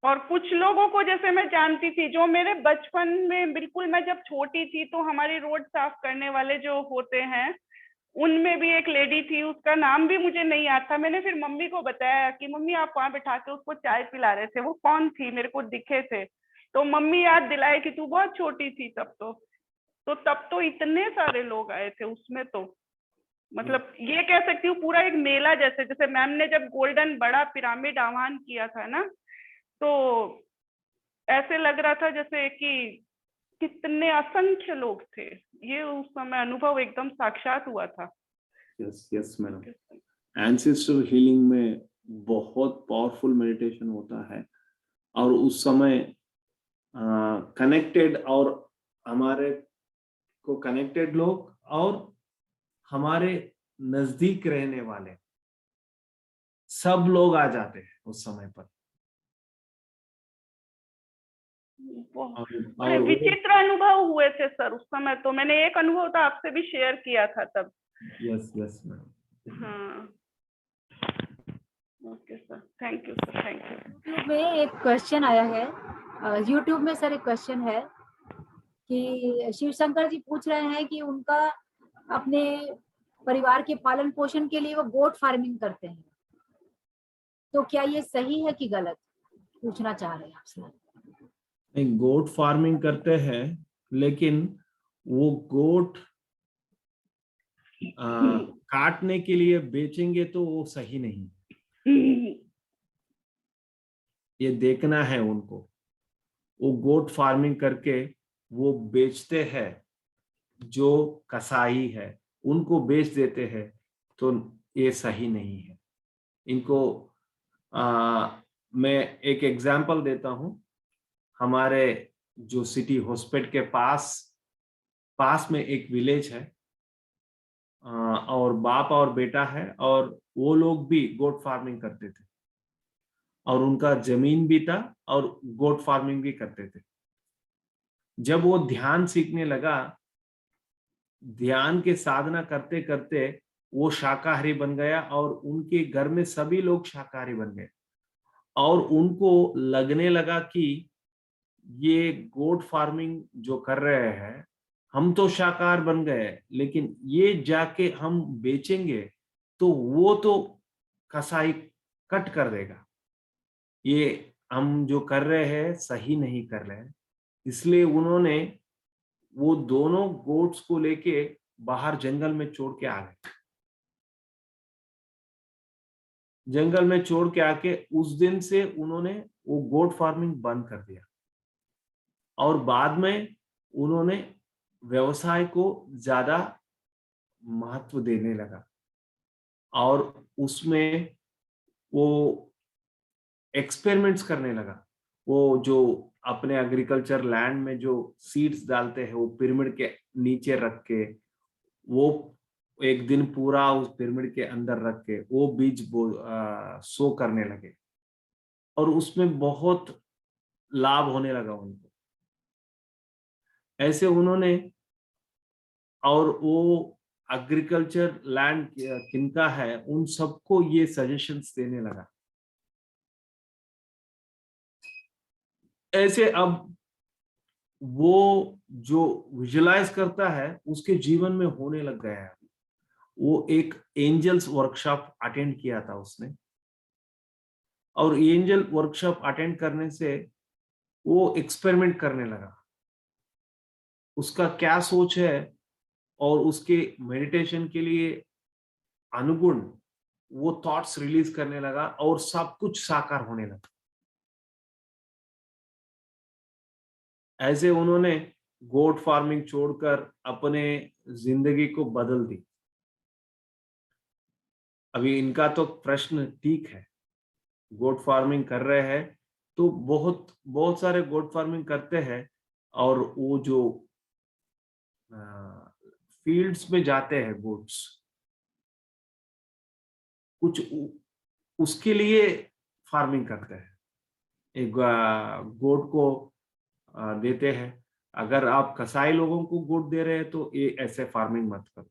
और कुछ लोगों को जैसे मैं जानती थी, जो मेरे बचपन में बिल्कुल, मैं जब छोटी थी तो हमारी रोड साफ करने वाले जो होते हैं उनमें भी एक लेडी थी, उसका नाम भी मुझे नहीं याद था। मैंने फिर मम्मी को बताया कि मम्मी आप वहां बैठा के उसको चाय पिला रहे थे, वो कौन थी, मेरे को दिखे थे। तो मम्मी याद दिलाए कि तू बहुत छोटी थी तब तब तो इतने सारे लोग आए थे उसमें, तो मतलब ये कह सकती हूँ पूरा एक मेला जैसे। जैसे मैम ने जब गोल्डन बड़ा पिरामिड आह्वान किया था ना, तो ऐसे लग रहा था जैसे कि कितने असंख्य लोग थे। ये उस समय अनुभव एकदम साक्षात हुआ था। Yes yes madam. Ancestral healing में बहुत पावरफुल मेडिटेशन होता है, और उस समय कनेक्टेड और हमारे को कनेक्टेड लोग और हमारे नजदीक रहने वाले सब लोग आ जाते हैं उस समय पर। बड़े विचित्र अनुभव हुए थे सर उस समय। तो मैंने एक अनुभव तो आपसे भी शेयर किया था तब। Yes yes madam. हाँ, okay sir, thank you sir, thank you. YouTube में एक क्वेश्चन आया है, यूट्यूब में सर एक क्वेश्चन है कि शिव शंकर जी पूछ रहे हैं कि उनका अपने परिवार के पालन पोषण के लिए वो गोट फार्मिंग करते हैं, तो क्या ये सही है कि गलत, पूछना चाह रहे हैं आपसे। नहीं, गोट फार्मिंग करते हैं, लेकिन वो गोट काटने के लिए बेचेंगे तो वो सही नहीं। ये देखना है उनको। वो गोट फार्मिंग करके वो बेचते हैं, जो कसाई है उनको बेच देते हैं, तो ये सही नहीं है। इनको मैं एक एग्जांपल देता हूं। हमारे जो सिटी हॉस्पिटल के पास में एक विलेज है, और बाप और बेटा है, और वो लोग भी गोट फार्मिंग करते थे, और उनका जमीन भी था और गोट फार्मिंग भी करते थे। जब वो ध्यान सीखने लगा, ध्यान के साधना करते करते वो शाकाहारी बन गया और उनके घर में सभी लोग शाकाहारी बन गए और उनको लगने लगा कि ये गोट फार्मिंग जो कर रहे हैं, हम तो शाकाहार बन गए, लेकिन ये जाके हम बेचेंगे तो वो तो कसाई कट कर देगा, ये हम जो कर रहे हैं सही नहीं कर रहे हैं। इसलिए उन्होंने वो दोनों गोट्स को लेके बाहर जंगल में छोड़ के आ गए। जंगल में छोड़ के आके उस दिन से उन्होंने वो गोट फार्मिंग बंद कर दिया और बाद में उन्होंने व्यवसाय को ज्यादा महत्व देने लगा और उसमें वो एक्सपेरिमेंट्स करने लगा। वो जो अपने एग्रीकल्चर लैंड में जो सीड्स डालते हैं वो पिरामिड के नीचे रख के, वो एक दिन पूरा उस पिरामिड के अंदर रख के वो बीज सो करने लगे और उसमें बहुत लाभ होने लगा उनको। ऐसे उन्होंने, और वो एग्रीकल्चर लैंड किनका है उन सबको ये सजेशंस देने लगा। ऐसे अब वो जो विजुअलाइज करता है उसके जीवन में होने लग गया है। वो एक एंजल्स वर्कशॉप अटेंड किया था उसने और एंजल वर्कशॉप अटेंड करने से वो एक्सपेरिमेंट करने लगा, उसका क्या सोच है और उसके मेडिटेशन के लिए अनुगुण वो थॉट्स रिलीज करने लगा और सब कुछ साकार होने लगा। ऐसे उन्होंने गोट फार्मिंग छोड़कर अपने जिंदगी को बदल दी। अभी इनका तो प्रश्न ठीक है, गोट फार्मिंग कर रहे हैं तो बहुत बहुत सारे गोट फार्मिंग करते हैं और वो जो फील्ड्स में जाते हैं गोट्स, कुछ उसके लिए फार्मिंग करते हैं। एक गोट को देते हैं, अगर आप कसाई लोगों को गोट दे रहे हैं तो ये ऐसे फार्मिंग मत करो।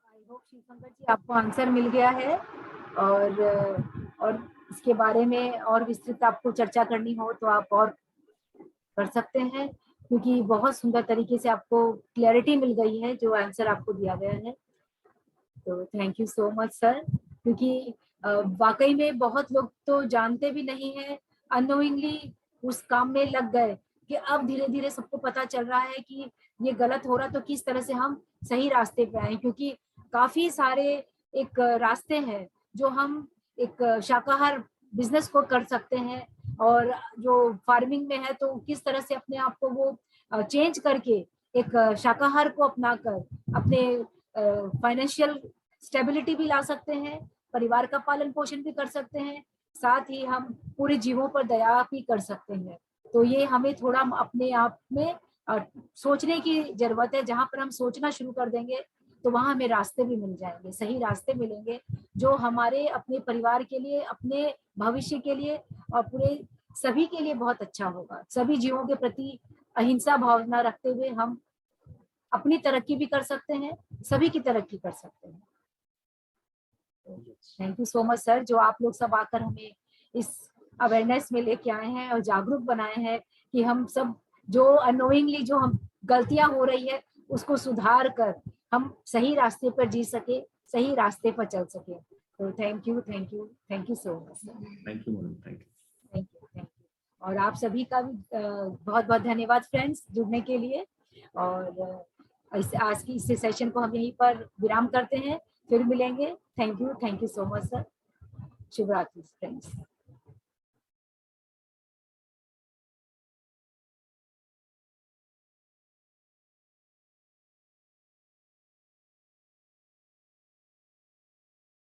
आई होप शिवशंकर जी आपको आंसर मिल गया है और इसके बारे में और विस्तृत आपको चर्चा करनी हो तो आप और कर सकते हैं, क्योंकि बहुत सुंदर तरीके से आपको क्लैरिटी मिल गई है जो आंसर आपको दिया गया है। तो thank you so much sir, क्योंकि वाकई में बहुत लोग तो जानते भी नहीं है, अननोइंगली उस काम में लग गए कि अब धीरे धीरे सबको पता चल रहा है कि ये गलत हो रहा, तो किस तरह से हम सही रास्ते पे आए, क्योंकि काफी सारे एक रास्ते हैं जो हम एक शाकाहार बिजनेस को कर सकते हैं, और जो फार्मिंग में है तो किस तरह से अपने आप को वो चेंज करके एक शाकाहार को अपनाकर अपने फाइनेंशियल स्टेबिलिटी भी ला सकते हैं, परिवार का पालन पोषण भी कर सकते हैं, साथ ही हम पूरे जीवों पर दया भी कर सकते हैं। तो ये हमें थोड़ा अपने आप में सोचने की जरूरत है। जहां पर हम सोचना शुरू कर देंगे तो वहां हमें रास्ते भी मिल जाएंगे, सही रास्ते मिलेंगे जो हमारे अपने परिवार के लिए, अपने भविष्य के लिए और पूरे सभी के लिए बहुत अच्छा होगा। सभी जीवों के प्रति अहिंसा भावना रखते हुए हम अपनी तरक्की भी कर सकते हैं, सभी की तरक्की कर सकते हैं। Thank you so much sir, जो आप लोग सब आकर हमें इस अवेयरनेस में लेके आए हैं और जागरूक बनाए हैं कि हम सब जो अनोइंगली जो हम गलतियां हो रही है उसको सुधार कर हम सही रास्ते पर जी सके, सही रास्ते पर चल सके। तो thank you so much sir. Thank you madam, thank you. Thank you. और आप सभी का भी बहुत बहुत धन्यवाद फ्रेंड्स जुड़ने के लिए। और आज की इस सेशन को हम यहीं पर विराम करते हैं, फिर मिलेंगे। Thank you so much sir. शुभ रात्रि फ्रेंड्स।